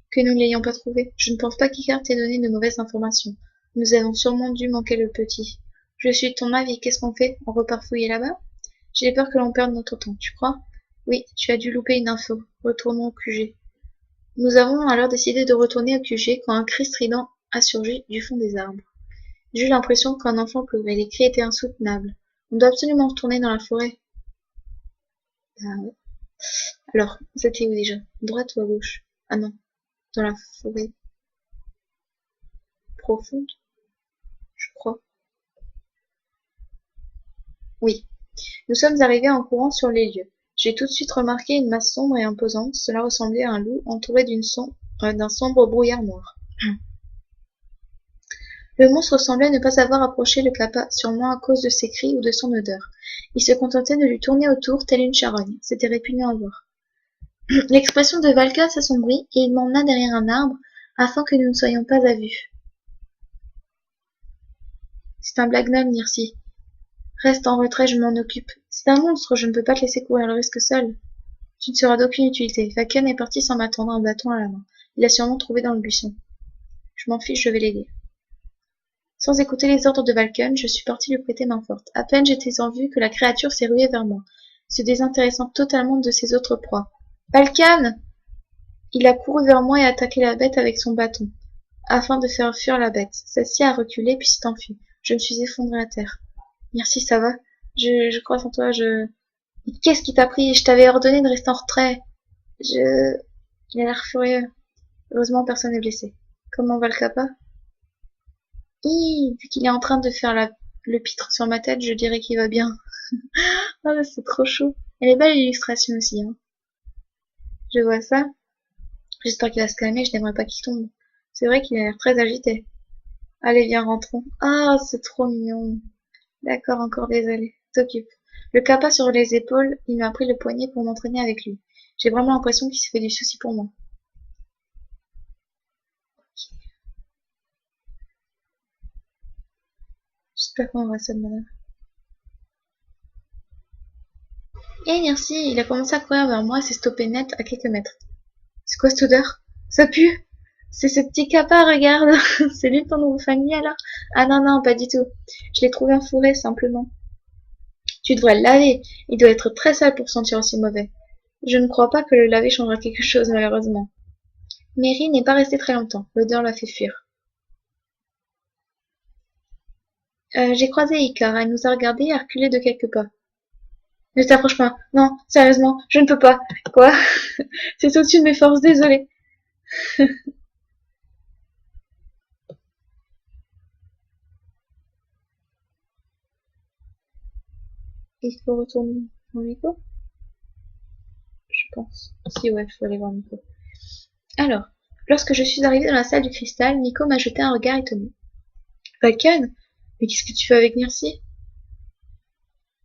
Que nous ne l'ayons pas trouvé. Je ne pense pas qu'Icare t'ait donné de mauvaises informations. Nous avons sûrement dû manquer le petit. Je suis de ton avis, qu'est-ce qu'on fait? On repart fouiller là-bas? J'ai peur que l'on perde notre temps, tu crois? Oui, tu as dû louper une info. Retournons au QG. Nous avons alors décidé de retourner au QG quand un cri strident a surgi du fond des arbres. J'ai eu l'impression qu'un enfant pleurait, les cris étaient insoutenables. On doit absolument retourner dans la forêt. Ah ouais. Alors, c'était où déjà? Droite ou à gauche? Ah non, dans la forêt profonde, je crois. Oui. Nous sommes arrivés en courant sur les lieux. J'ai tout de suite remarqué une masse sombre et imposante. Cela ressemblait à un loup entouré d'un sombre brouillard noir. Le monstre semblait ne pas avoir approché le Kappa, sûrement à cause de ses cris ou de son odeur. Il se contentait de lui tourner autour, telle une charogne. C'était répugnant à voir. L'expression de Valka s'assombrit, et il m'emmena derrière un arbre, afin que nous ne soyons pas à vue. C'est un blagueul, Nirsi. Reste en retrait, je m'en occupe. C'est un monstre, je ne peux pas te laisser courir le risque seul. Tu ne seras d'aucune utilité. Vaken est parti sans m'attendre, un bâton à la main. Il l'a sûrement trouvé dans le buisson. Je m'en fiche, je vais l'aider. Sans écouter les ordres de Valken, je suis parti lui prêter main forte. À peine j'étais en vue que la créature s'est ruée vers moi, se désintéressant totalement de ses autres proies. Valken! Il a couru vers moi et attaqué la bête avec son bâton, afin de faire fuir la bête. Celle-ci a reculé puis s'est enfuie. Je me suis effondrée à terre. Merci, ça va? Je crois en toi, Qu'est-ce qui t'a pris? Je t'avais ordonné de rester en retrait. Je... Il a l'air furieux. Heureusement, personne n'est blessé. Comment va le Kappa? Vu qu'il est en train de faire le pitre sur ma tête, je dirais qu'il va bien. Ah, là, c'est trop chaud. Elle est belle l'illustration aussi, hein. Je vois ça. J'espère qu'il va se calmer, je n'aimerais pas qu'il tombe. C'est vrai qu'il a l'air très agité. Allez, viens, rentrons. Ah, c'est trop mignon. D'accord, encore désolé. T'occupe. Le Kappa sur les épaules, il m'a pris le poignet pour m'entraîner avec lui. J'ai vraiment l'impression qu'il se fait du souci pour moi. J'espère qu'on aura ça de manière. Eh, merci, il a commencé à courir vers moi et s'est stoppé net à quelques mètres. C'est quoi cette odeur? Ça pue! C'est ce petit Kappa, regarde! C'est lui ton nouveau famille alors? Ah non, non, pas du tout. Je l'ai trouvé enfourré, simplement. Tu devrais le laver. Il doit être très sale pour sentir aussi mauvais. Je ne crois pas que le laver changera quelque chose, malheureusement. Mary n'est pas restée très longtemps. L'odeur l'a fait fuir. J'ai croisé Icar. Elle nous a regardés et a reculé de quelques pas. Ne t'approche pas. Non, sérieusement, je ne peux pas. Quoi? C'est au-dessus de mes forces, désolée. Il faut retourner dans Nico? Je pense. Si, ouais, il faut aller voir Nico. Alors, lorsque je suis arrivée dans la salle du cristal, Nico m'a jeté un regard étonné. Falcon? Mais qu'est-ce que tu fais avec Nirsi?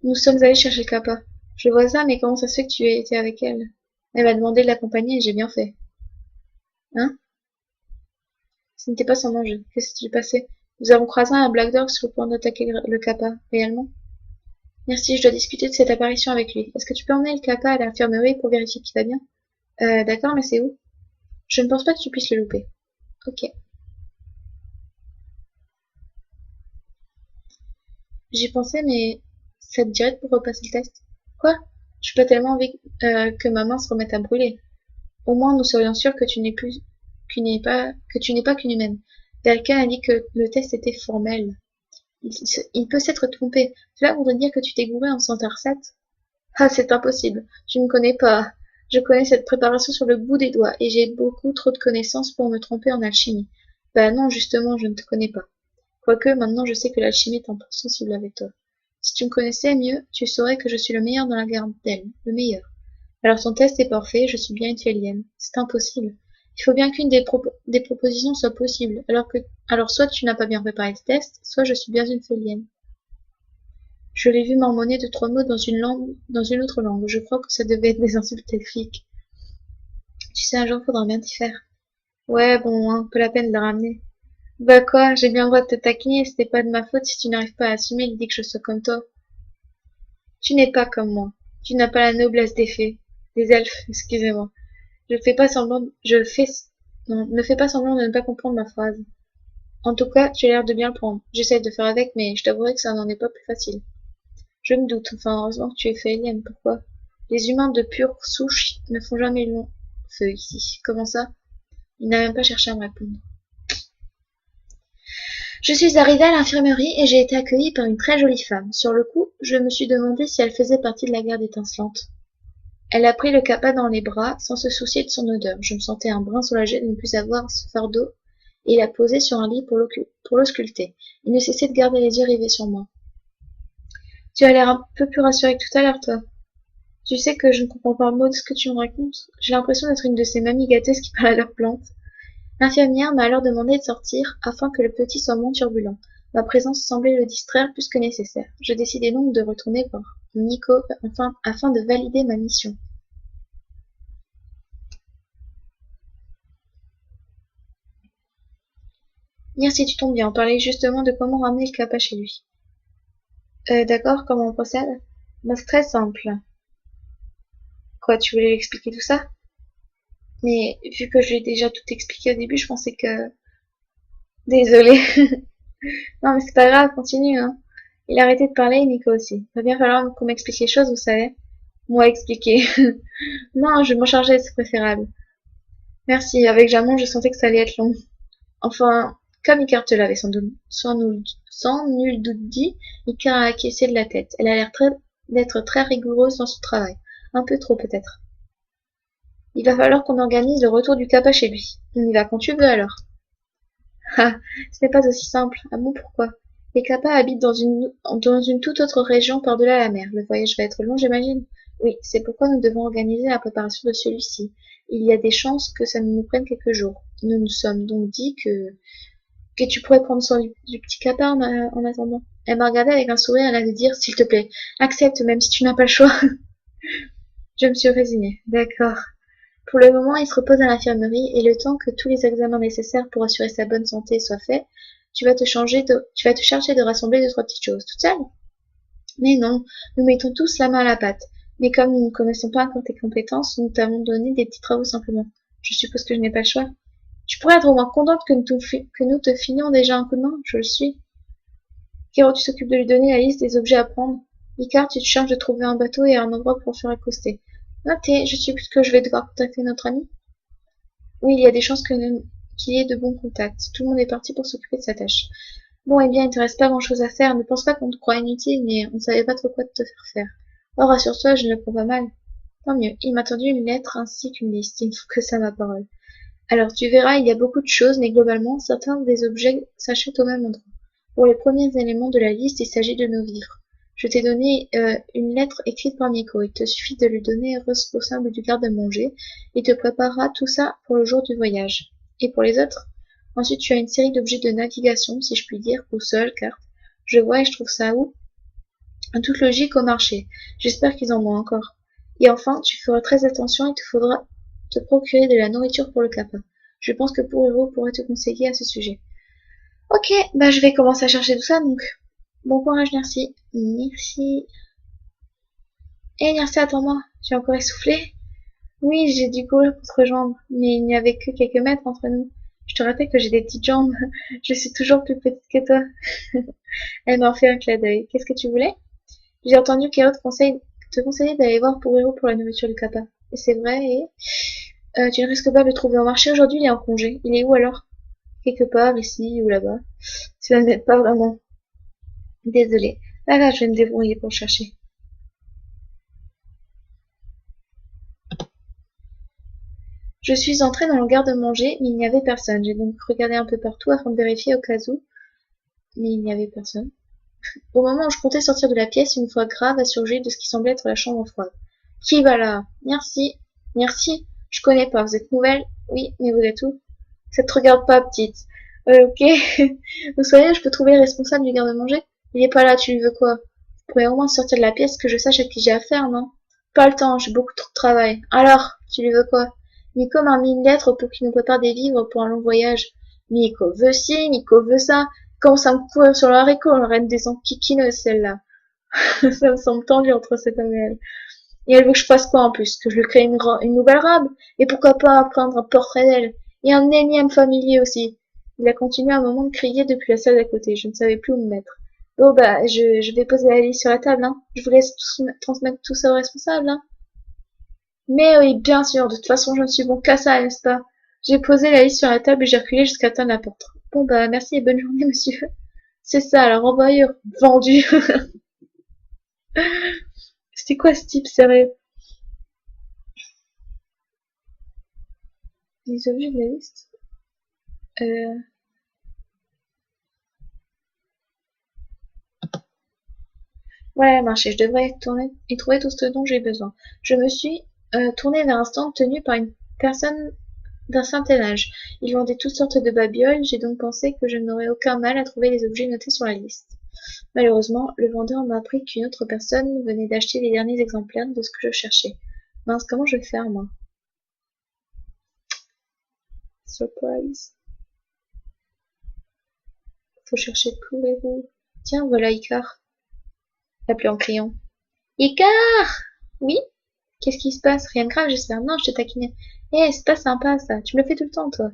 Nous sommes allés chercher Kappa. Je vois ça, mais comment ça se fait que tu aies été avec elle? Elle m'a demandé de l'accompagner et j'ai bien fait. Hein? Ce n'était pas son enjeu. Qu'est-ce qui s'est passé? Nous avons croisé un Black Dog sur le point d'attaquer le Kappa. Réellement? Merci, je dois discuter de cette apparition avec lui. Est-ce que tu peux emmener le Kappa à l'infirmerie pour vérifier qu'il va bien? D'accord, mais c'est où? Je ne pense pas que tu puisses le louper. Ok. J'y pensais, mais ça te dirait de repasser le test? Quoi? Je suis pas tellement envie que ma main se remette à brûler. Au moins, nous serions sûrs que tu n'es pas qu'une humaine. Quelqu'un a dit que le test était formel. Il peut s'être trompé. Cela voudrait dire que tu t'es gouré en Santarsat? Ah, c'est impossible. Tu ne connais pas. Je connais cette préparation sur le bout des doigts, et j'ai beaucoup trop de connaissances pour me tromper en alchimie. Bah non, justement, je ne te connais pas. Quoique, maintenant je sais que l'alchimie est un peu sensible avec toi. Si tu me connaissais mieux, tu saurais que je suis le meilleur dans la garde-d'elle. Le meilleur. Alors ton test est parfait, je suis bien une félienne. C'est impossible. Il faut bien qu'une des propositions soit possible. Alors soit tu n'as pas bien préparé tes tests, soit je suis bien une félienne. Je l'ai vu marmonner deux trois mots dans une autre langue. Je crois que ça devait être des insultes elfiques. Tu sais, un jour faudra bien t'y faire. Ouais, bon, un peu la peine de la ramener. Bah quoi, j'ai bien le droit de te taquiner, c'était pas de ma faute si tu n'arrives pas à assumer l'idée que je sois comme toi. Tu n'es pas comme moi. Tu n'as pas la noblesse des fées. Des elfes, excusez-moi. Je fais pas semblant, je fais, non, ne fais pas semblant de ne pas comprendre ma phrase. En tout cas, tu as l'air de bien le prendre. J'essaie de faire avec, mais je t'avouerai que ça n'en est pas plus facile. Je me doute, enfin, heureusement que tu es félienne, pourquoi? Les humains de pure souche ne font jamais long feu ici. Comment ça? Il n'a même pas cherché à me répondre. Je suis arrivée à l'infirmerie et j'ai été accueillie par une très jolie femme. Sur le coup, je me suis demandé si elle faisait partie de la garde étincelante. Elle a pris le Kappa dans les bras, sans se soucier de son odeur. Je me sentais un brin soulagée de ne plus avoir ce fardeau et l'a posé sur un lit pour l'ausculter. Il ne cessait de garder les yeux rivés sur moi. Tu as l'air un peu plus rassurée que tout à l'heure, toi. Tu sais que je ne comprends pas un mot de ce que tu me racontes. J'ai l'impression d'être une de ces mamies gâteuses qui parlent à leurs plantes. L'infirmière m'a alors demandé de sortir afin que le petit soit moins turbulent. Ma présence semblait le distraire plus que nécessaire. Je décidai donc de retourner voir Nico afin de valider ma mission. Merci, tu tombes bien. On parlait justement de comment ramener le Kappa chez lui. D'accord, comment on procède? Bah, c'est très simple. Quoi, tu voulais expliquer tout ça? Mais vu que je l'ai déjà tout expliqué au début, je pensais que... Désolée. Non, mais c'est pas grave, continue, hein. Il a arrêté de parler, Nico aussi. Va bien falloir qu'on m'explique les choses, vous savez. Moi expliquer. Non, je vais m'en charger, c'est préférable. Merci, avec Jamon, je sentais que ça allait être long. Enfin, comme Icar te l'avait sans nul doute dit, Icar a acquiescé de la tête. Elle a l'air d'être très rigoureuse dans son travail. Un peu trop, peut-être. Il va falloir qu'on organise le retour du Kappa chez lui. On y va quand tu veux, alors. Ah, ce n'est pas aussi simple. Ah bon, pourquoi? Les Kappa habitent dans une toute autre région par-delà la mer. Le voyage va être long, j'imagine. Oui, c'est pourquoi nous devons organiser la préparation de celui-ci. Il y a des chances que ça nous prenne quelques jours. Nous nous sommes donc dit que tu pourrais prendre soin du petit Kappa en attendant. Elle m'a regardé avec un sourire, elle a de dire, s'il te plaît, accepte même si tu n'as pas le choix. Je me suis résignée. D'accord. Pour le moment, il se repose à l'infirmerie et le temps que tous les examens nécessaires pour assurer sa bonne santé soient faits, tu vas te charger de rassembler deux, trois petites choses toute seule. Mais non, nous mettons tous la main à la pâte. Mais comme nous ne connaissons pas encore tes compétences, nous t'avons donné des petits travaux simplement. Je suppose que je n'ai pas le choix. Tu pourrais être au moins contente que nous te filions déjà un coup de main, je le suis. Kiro, tu t'occupes de lui donner la liste des objets à prendre. Icar, tu te charges de trouver un bateau et un endroit pour le faire accoster. Notez, je suppose que je vais devoir contacter notre ami. Oui, il y a des chances qu'il y ait de bons contacts. Tout le monde est parti pour s'occuper de sa tâche. Bon, eh bien, il ne te reste pas grand-chose à faire. Ne pense pas qu'on te croit inutile, mais on ne savait pas trop quoi te faire faire. Oh, rassure-toi, je ne le prends pas mal. Tant mieux. Il m'a tendu une lettre ainsi qu'une liste. Il ne faut que ça, ma parole. Alors, tu verras, il y a beaucoup de choses, mais globalement, certains des objets s'achètent au même endroit. Pour les premiers éléments de la liste, il s'agit de nos vivres. Je t'ai donné une lettre écrite par Nico. Il te suffit de lui donner responsable du garde-à-manger. Il te préparera tout ça pour le jour du voyage. Et pour les autres? Ensuite, tu as une série d'objets de navigation, si je puis dire, boussole, carte. Je vois et je trouve ça où? Toute logique au marché. J'espère qu'ils en ont encore. Et enfin, tu feras très attention, il te faudra te procurer de la nourriture pour le Kappa. Je pense que Poururo pourrait te conseiller à ce sujet. Ok, bah je vais commencer à chercher tout ça, donc bon courage, merci. Merci. Eh, merci, attends-moi. Tu es encore essoufflé? Oui, j'ai dû courir pour te rejoindre, mais il n'y avait que quelques mètres entre nous. Je te rappelle que j'ai des petites jambes. Je suis toujours plus petite que toi. Elle m'a fait un clin d'œil. Qu'est-ce que tu voulais? J'ai entendu Kéo te conseiller d'aller voir Poururo pour la nourriture du Kappa. Et c'est vrai, et tu ne risques pas de le trouver au marché aujourd'hui, il est en congé. Il est où alors? quelque part, ici ou là-bas. Cela ne m'aide pas vraiment. Désolée. Ah là, je vais me débrouiller pour chercher. Je suis entrée dans le garde-manger, mais il n'y avait personne. J'ai donc regardé un peu partout afin de vérifier au cas où, mais il n'y avait personne. Au moment où je comptais sortir de la pièce, une voix grave a surgi de ce qui semblait être la chambre froide. Qui va là? Merci. Merci. Je connais pas. Vous êtes nouvelle? Oui, mais vous êtes où? Ça te regarde pas, petite. Ok. Vous savez, je peux trouver le responsable du garde-manger? Il est pas là, tu lui veux quoi? Vous pourriez au moins sortir de la pièce que je sache à qui j'ai affaire, non? Pas le temps, j'ai beaucoup trop de travail. Alors, tu lui veux quoi? Nico m'a mis une lettre pour qu'il nous prépare des vivres pour un long voyage. Nico veut ci, Nico veut ça. Commence à me courir sur le haricot, la reine des enquiquineuses, celle-là. Ça me semble tendu entre cette homme et elle. Et elle veut que je fasse quoi en plus? Que je lui crée une nouvelle robe? Et pourquoi pas prendre un portrait d'elle? Et un énième familier aussi. Il a continué un moment de crier depuis la salle d'à côté. Je ne savais plus où me mettre. Oh bah, je vais poser la liste sur la table, hein. Je vous laisse transmettre tout ça au responsable, hein. Mais oui, bien sûr, de toute façon, je ne suis bon qu'à ça, n'est-ce pas? J'ai posé la liste sur la table et j'ai reculé jusqu'à atteindre la porte. Bon bah, merci et bonne journée, monsieur. C'est ça, la renvoyure. Vendu. C'était quoi ce type, sérieux? Les objets de la liste? Euh... Voilà le marché, je devrais tourner et trouver tout ce dont j'ai besoin. Je me suis tournée vers un stand tenu par une personne d'un certain âge. Il vendait toutes sortes de babioles, j'ai donc pensé que je n'aurais aucun mal à trouver les objets notés sur la liste. Malheureusement, le vendeur m'a appris qu'une autre personne venait d'acheter les derniers exemplaires de ce que je cherchais. Mince, comment je vais faire, moi? Surprise. Faut chercher pour les roues. Tiens, voilà Icar. Appelé en criant. Icar! Oui? Qu'est-ce qui se passe? Rien de grave, j'espère. Non, je te taquine. Eh, c'est pas sympa, ça. Tu me le fais tout le temps, toi.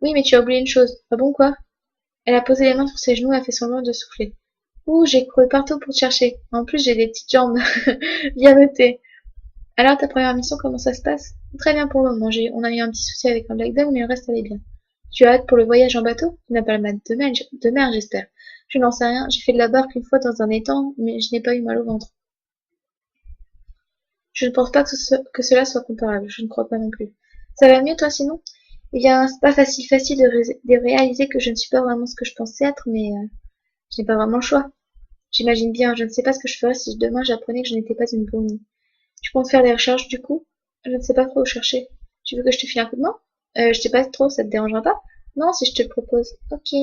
Oui, mais tu as oublié une chose. Ah bon, quoi? Elle a posé les mains sur ses genoux et a fait semblant de souffler. Ouh, j'ai couru partout pour te chercher. En plus, j'ai des petites jambes. Bien noté. Alors, ta première mission, comment ça se passe? Très bien pour le moment. On a eu un petit souci avec un black dog, mais le reste allait bien. Tu as hâte pour le voyage en bateau? Tu n'as pas le mal de mer, j'espère. Je n'en sais rien. J'ai fait de la barque une fois dans un étang, mais je n'ai pas eu mal au ventre. Je ne pense pas que cela soit comparable. Je ne crois pas non plus. Ça va mieux, toi, sinon? Eh bien, c'est pas facile de réaliser que je ne suis pas vraiment ce que je pensais être, mais je n'ai pas vraiment le choix. J'imagine bien. Je ne sais pas ce que je ferais si demain j'apprenais que je n'étais pas une brownie. Tu comptes faire des recherches du coup? Je ne sais pas trop où chercher. Tu veux que je te file un coup de main? Je sais pas trop, ça te dérangera pas? Non, si je te le propose. Ok.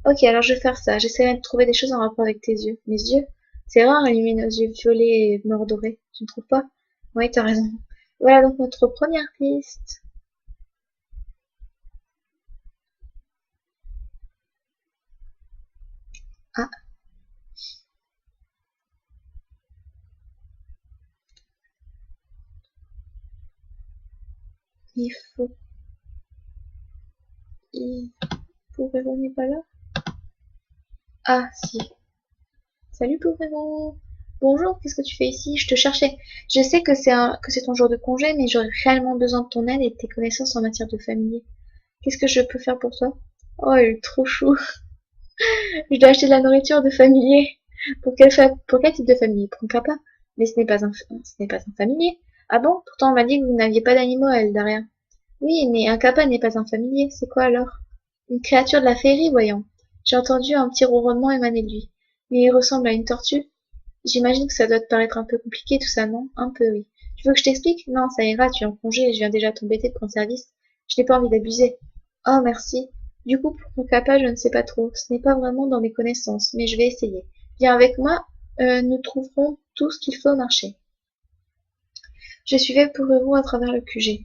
Ok, alors je vais faire ça. J'essaierai de trouver des choses en rapport avec tes yeux. Mes yeux? C'est rare, allumer nos yeux violets et mordorés. Tu ne trouves pas? Oui, t'as raison. Voilà donc notre première piste. Ah, il faut... Il... Pouvez-vous n'est pas là? Ah, si. Salut Pouvez-vous. Bonjour, qu'est-ce que tu fais ici? Je te cherchais. Je sais que c'est ton jour de congé, mais j'aurais réellement besoin de ton aide et de tes connaissances en matière de famille. Qu'est-ce que je peux faire pour toi? Oh, il est trop chou. Je dois acheter de la nourriture de familier. Pour quel type de familier? Pour un kappa? Mais ce n'est pas un familier. Ah bon? Pourtant, on m'a dit que vous n'aviez pas d'animaux à Eldaria. Oui, mais un kappa n'est pas un familier. C'est quoi alors? Une créature de la féerie, voyons. J'ai entendu un petit ronronnement émaner de lui. Mais il ressemble à une tortue. J'imagine que ça doit te paraître un peu compliqué tout ça, non? Un peu, oui. Tu veux que je t'explique? Non, ça ira, tu es en congé et je viens déjà t'embêter pour un service. Je n'ai pas envie d'abuser. Oh, merci. Du coup, pour mon capa, je ne sais pas trop. Ce n'est pas vraiment dans mes connaissances, mais je vais essayer. Viens avec moi, nous trouverons tout ce qu'il faut au marché. Je suivais Pourerou à travers le QG.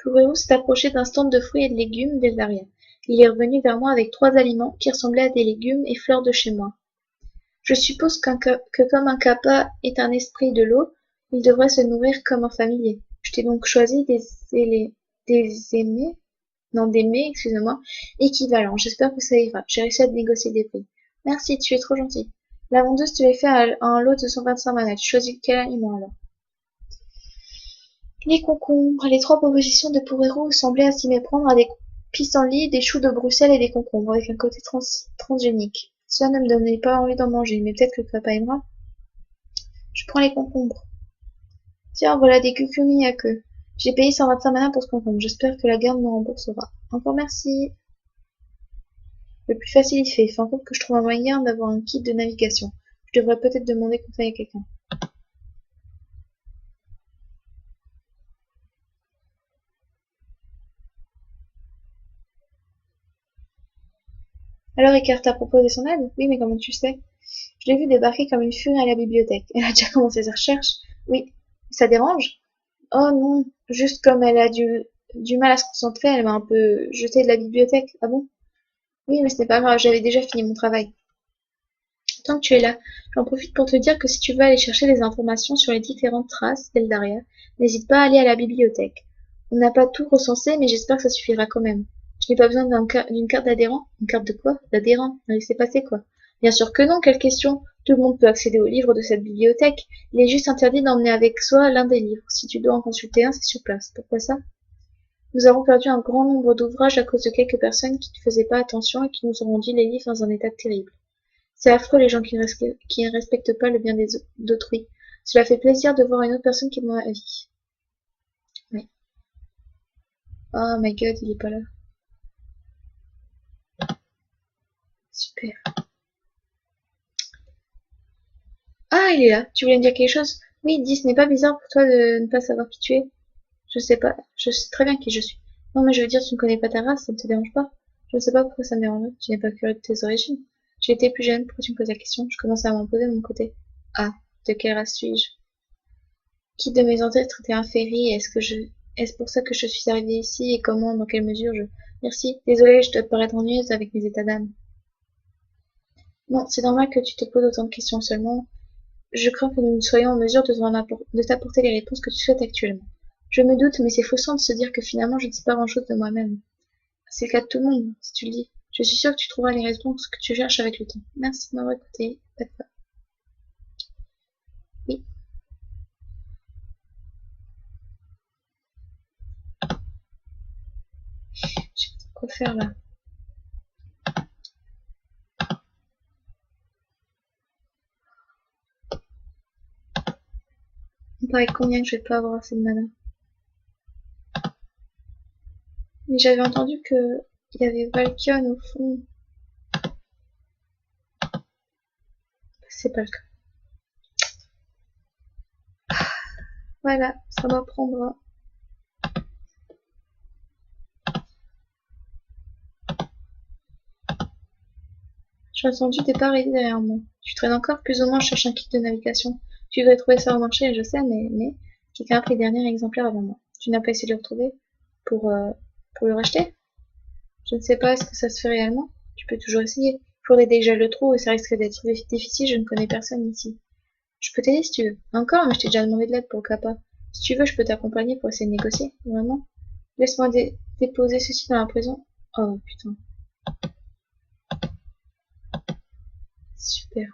Pourerou s'est approché d'un stand de fruits et de légumes d'Eldaria. Il est revenu vers moi avec 3 aliments qui ressemblaient à des légumes et fleurs de chez moi. Je suppose que comme un kappa est un esprit de l'eau, il devrait se nourrir comme un familier. Je t'ai donc choisi des mets, excusez-moi, équivalents. J'espère que ça ira. J'ai réussi à te négocier des prix. Merci, tu es trop gentil. La vendeuse te les fait à un lot de 125 manettes. Tu choisis quel aliment alors? Les concombres. Les 3 propositions de Pourero semblaient à s'y méprendre à des pissenlit, des choux de Bruxelles et des concombres, avec un côté transgénique. Cela ne me donnait pas envie d'en manger, mais peut-être que papa aimera. Je prends les concombres. Tiens, voilà des cucumis à queue. J'ai payé 125 mana pour ce concombre. J'espère que la garde me remboursera. Encore merci. Le plus facile il fait. Faut en compte que je trouve un moyen d'avoir un kit de navigation. Je devrais peut-être demander conseil à quelqu'un. Alors Ricard t'a proposé son aide? Oui, mais comment tu sais? Je l'ai vu débarquer comme une furie à la bibliothèque. Elle a déjà commencé ses recherches? Oui. Ça dérange? Oh non, juste comme elle a du mal à se concentrer, elle m'a un peu jeté de la bibliothèque. Ah bon? Oui, mais ce n'est pas grave, j'avais déjà fini mon travail. Tant que tu es là, j'en profite pour te dire que si tu veux aller chercher des informations sur les différentes races d'Eldaria, n'hésite pas à aller à la bibliothèque. On n'a pas tout recensé, mais j'espère que ça suffira quand même. Je n'ai pas besoin d'une carte d'adhérent. Une carte de quoi? D'adhérent? Un laissez-passer quoi? Bien sûr que non, quelle question? Tout le monde peut accéder aux livres de cette bibliothèque. Il est juste interdit d'emmener avec soi l'un des livres. Si tu dois en consulter un, c'est sur place. Pourquoi ça? Nous avons perdu un grand nombre d'ouvrages à cause de quelques personnes qui ne faisaient pas attention et qui nous ont rendu les livres dans un état terrible. C'est affreux les gens qui ne respectent pas le bien d'autrui. Cela fait plaisir de voir une autre personne qui est de mon avis. Oui. Oh my god, il est pas là. Super. Ah, il est là. Tu voulais me dire quelque chose? Oui, dis, ce n'est pas bizarre pour toi de ne pas savoir qui tu es? Je sais pas. Je sais très bien qui je suis. Non, mais je veux dire, tu ne connais pas ta race, ça ne te dérange pas? Je ne sais pas pourquoi ça me dérange. Tu n'es pas curieux de tes origines. J'ai été plus jeune, pourquoi tu me poses la question? Je commençais à m'en poser de mon côté. Ah, de quelle race suis-je? Qui de mes ancêtres était un Ferry? Est-ce pour ça que je suis arrivée ici? Et comment, dans quelle mesure je... Merci. Désolée, je dois te paraître ennuyeuse avec mes états d'âme. Non, c'est normal que tu te poses autant de questions seulement. Je crains que nous ne soyons en mesure de t'apporter les réponses que tu souhaites actuellement. Je me doute, mais c'est frustrant de se dire que finalement je ne sais pas grand-chose de moi-même. C'est le cas de tout le monde, si tu le dis. Je suis sûre que tu trouveras les réponses que tu cherches avec le temps. Merci de m'avoir écouté. Pas de quoi. Oui, je sais pas quoi faire là. Il paraît combien que je vais pas avoir assez de mana. Mais j'avais entendu que il y avait Valkion au fond. C'est pas le cas. Voilà, ça m'apprendra. J'ai entendu des pas arriver derrière moi. Tu traînes encore plus ou moins, je cherche un kit de navigation. Tu devrais trouver ça au marché, je sais, mais quelqu'un a pris le dernier exemplaire avant moi. Tu n'as pas essayé de le retrouver pour, euh, pour le racheter? Je ne sais pas, est-ce que ça se fait réellement? Tu peux toujours essayer. Il faudrait déjà le trouver et ça risque d'être difficile, je ne connais personne ici. Je peux t'aider si tu veux. Encore, mais je t'ai déjà demandé de l'aide pour le CAPA. Si tu veux, je peux t'accompagner pour essayer de négocier, vraiment. Laisse-moi déposer ceci dans la prison. Oh putain, super.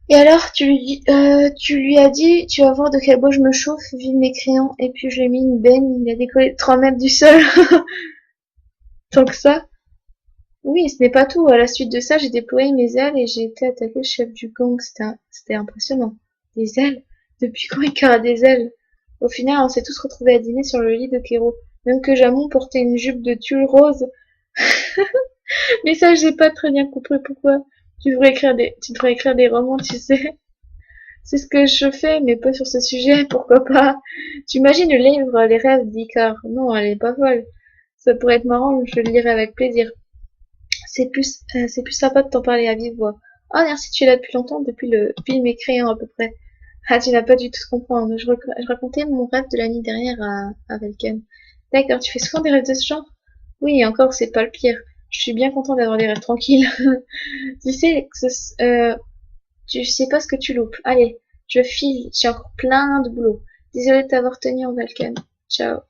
Et alors, tu lui as dit, tu vas voir de quel bois je me chauffe, vide mes crayons, et puis je lui ai mis une benne, il a décollé de 3 mètres du sol. Tant que ça. Oui, ce n'est pas tout. À la suite de ça, j'ai déployé mes ailes et j'ai été attaquer le chef du gang. C'était impressionnant. Des ailes? Depuis quand il a des ailes? Au final, on s'est tous retrouvés à dîner sur le lit de Kéro. Même que Jamon portait une jupe de tulle rose. Mais ça, j'ai pas très bien compris pourquoi. Tu devrais écrire des romans, tu sais. C'est ce que je fais, mais pas sur ce sujet, pourquoi pas. Tu imagines le livre Les rêves d'Icare? Non, elle est pas folle. Ça pourrait être marrant, je le lirai avec plaisir. C'est plus sympa de t'en parler à vive voix. Oh, merci, tu es là depuis longtemps, depuis le film et crayon à peu près. Ah, tu n'as pas du tout comprendre. Je racontais mon rêve de la nuit dernière à Velken. D'accord, tu fais souvent des rêves de ce genre? Oui, encore, c'est pas le pire. Je suis bien content d'avoir des rêves tranquilles. Tu sais, tu sais pas ce que tu loupes. Allez, je file, j'ai encore plein de boulot. Désolée de t'avoir tenu en Velken. Ciao.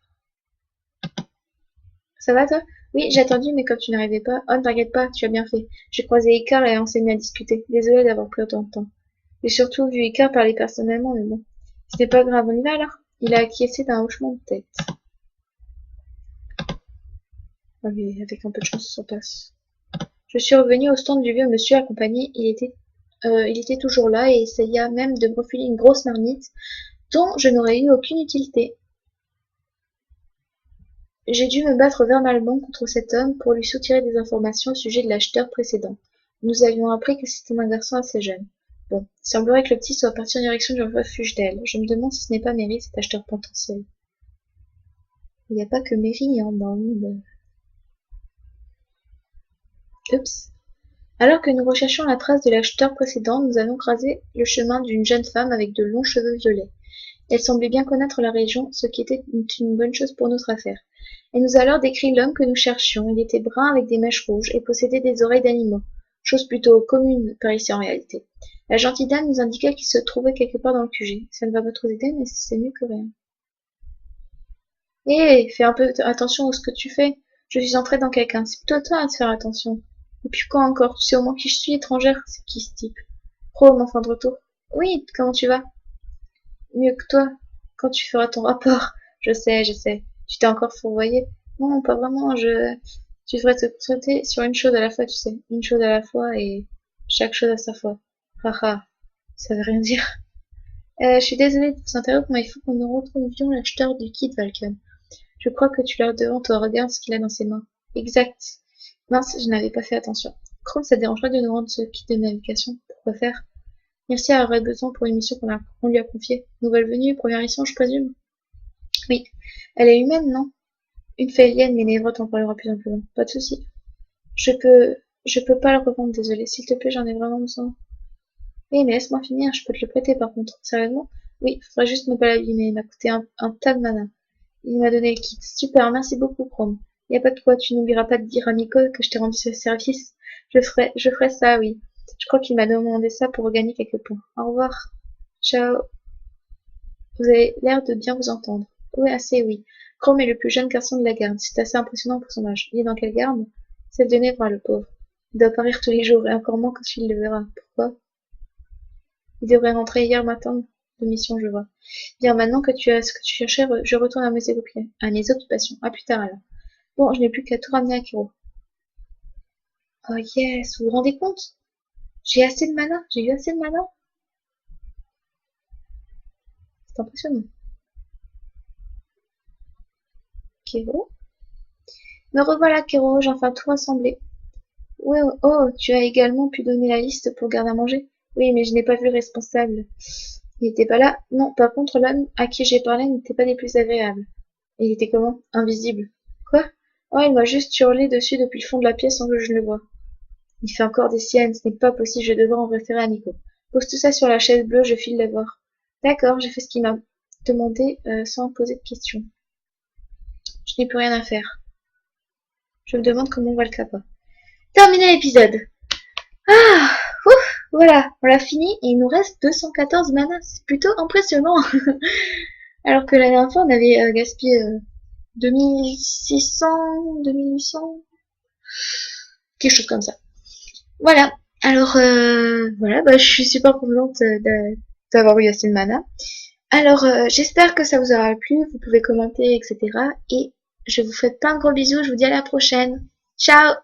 Ça va toi? Oui, j'ai attendu, mais comme tu n'arrivais pas... Oh, ne t'inquiète pas, tu as bien fait. J'ai croisé Icar et on s'est mis à discuter. Désolée d'avoir pris autant de temps. J'ai surtout vu Icar parler personnellement, mais bon. Ce n'est pas grave, on y va alors. Il a acquiescé d'un hochement de tête. Allez, avec un peu de chance, ça passe. Je suis revenu au stand du vieux monsieur accompagné. Il était toujours là et essaya même de me refiler une grosse marmite dont je n'aurais eu aucune utilité. J'ai dû me battre verbalement contre cet homme pour lui soutirer des informations au sujet de l'acheteur précédent. Nous avions appris que c'était un garçon assez jeune. Bon, il semblerait que le petit soit parti en direction du refuge d'elle. Je me demande si ce n'est pas Mary, cet acheteur potentiel. Il n'y a pas que Mary hein, dans le monde. Oups. Alors que nous recherchions la trace de l'acheteur précédent, nous avons croisé le chemin d'une jeune femme avec de longs cheveux violets. Elle semblait bien connaître la région, ce qui était une bonne chose pour notre affaire. Elle nous a alors décrit l'homme que nous cherchions. Il était brun avec des mèches rouges et possédait des oreilles d'animaux, chose plutôt commune par ici en réalité. La gentille dame nous indiqua qu'il se trouvait quelque part dans le QG. Ça ne va pas trop aider, mais c'est mieux que rien. Hé, fais un peu attention à ce que tu fais. Je suis entrée dans quelqu'un. C'est plutôt toi à te faire attention. Et puis quoi encore? Tu sais au moins qui je suis, étrangère? C'est qui ce type? Mon enfin de retour. Oui, comment tu vas? Mieux que toi. Quand tu feras ton rapport. Je sais, je sais. Tu t'es encore fourvoyé? Non, pas vraiment. Tu devrais te concentrer sur une chose à la fois, tu sais. Une chose à la fois et chaque chose à sa fois. Haha. Ça veut rien dire. Je suis désolée de vous interrompre, mais il faut que nous retrouvions l'acheteur du kit Valken. Je crois que tu leur demandes, regarde ce qu'il a dans ses mains. Exact. Mince, je n'avais pas fait attention. Chrome, ça te dérangerait de nous rendre ce kit de navigation? Pourquoi faire? Merci aurait besoin pour une mission qu'on lui a confiée. Nouvelle venue, première mission, je présume? Oui. Elle est humaine, non? Une félienne, mais Névrot en parlera plus amplement. Pas de souci. Je peux pas le revendre, désolé. S'il te plaît, j'en ai vraiment besoin. Oui, mais laisse-moi finir, je peux te le prêter par contre. Sérieusement? Oui, faudrait juste ne pas l'abîmer. Il m'a coûté un tas de mana. Il m'a donné le kit. Super, merci beaucoup, Chrome. Y a pas de quoi, tu n'oublieras pas de dire à Miko que je t'ai rendu ce service. Je ferai ça, oui. Je crois qu'il m'a demandé ça pour regagner quelques points. Au revoir. Ciao. Vous avez l'air de bien vous entendre. Oui, assez, oui. Chrome est le plus jeune garçon de la garde. C'est assez impressionnant pour son âge. Il est dans quelle garde? Celle de Névra, le pauvre. Il doit pas rire tous les jours, et encore moins quand il le verra. Pourquoi? Il devrait rentrer hier matin de mission, je vois. Bien, maintenant que tu as ce que tu cherchais, je retourne à mes occupations. À plus tard alors. Bon, je n'ai plus qu'à tout ramener à Kiro. Oh yes, vous vous rendez compte? J'ai assez de mana, j'ai eu assez de mana. C'est impressionnant. Kiro? Me revoilà, Kiro, j'ai enfin tout rassemblé. Ouais, oh, tu as également pu donner la liste pour garde à manger? Oui, mais je n'ai pas vu le responsable. Il n'était pas là? Non, par contre, l'homme à qui j'ai parlé n'était pas des plus agréables. Et il était comment? Invisible. Quoi? Oh, il m'a juste hurlé dessus depuis le fond de la pièce sans que je le voie. Il fait encore des siennes, ce n'est pas possible, je devrais en référer à Nico. Pose tout ça sur la chaise bleue, je file la voir. D'accord, j'ai fait ce qu'il m'a demandé sans poser de questions. Je n'ai plus rien à faire. Je me demande comment on va le capa. Terminé l'épisode. Ah, ouf, voilà, on l'a fini et il nous reste 214 mana. C'est plutôt impressionnant. Alors que la dernière fois, on avait gaspillé 2600, 2800, quelque chose comme ça. Voilà. Alors, voilà, bah, je suis super contente d'avoir eu assez de mana. Alors, j'espère que ça vous aura plu. Vous pouvez commenter, etc. Et je vous fais plein de gros bisous. Je vous dis à la prochaine. Ciao!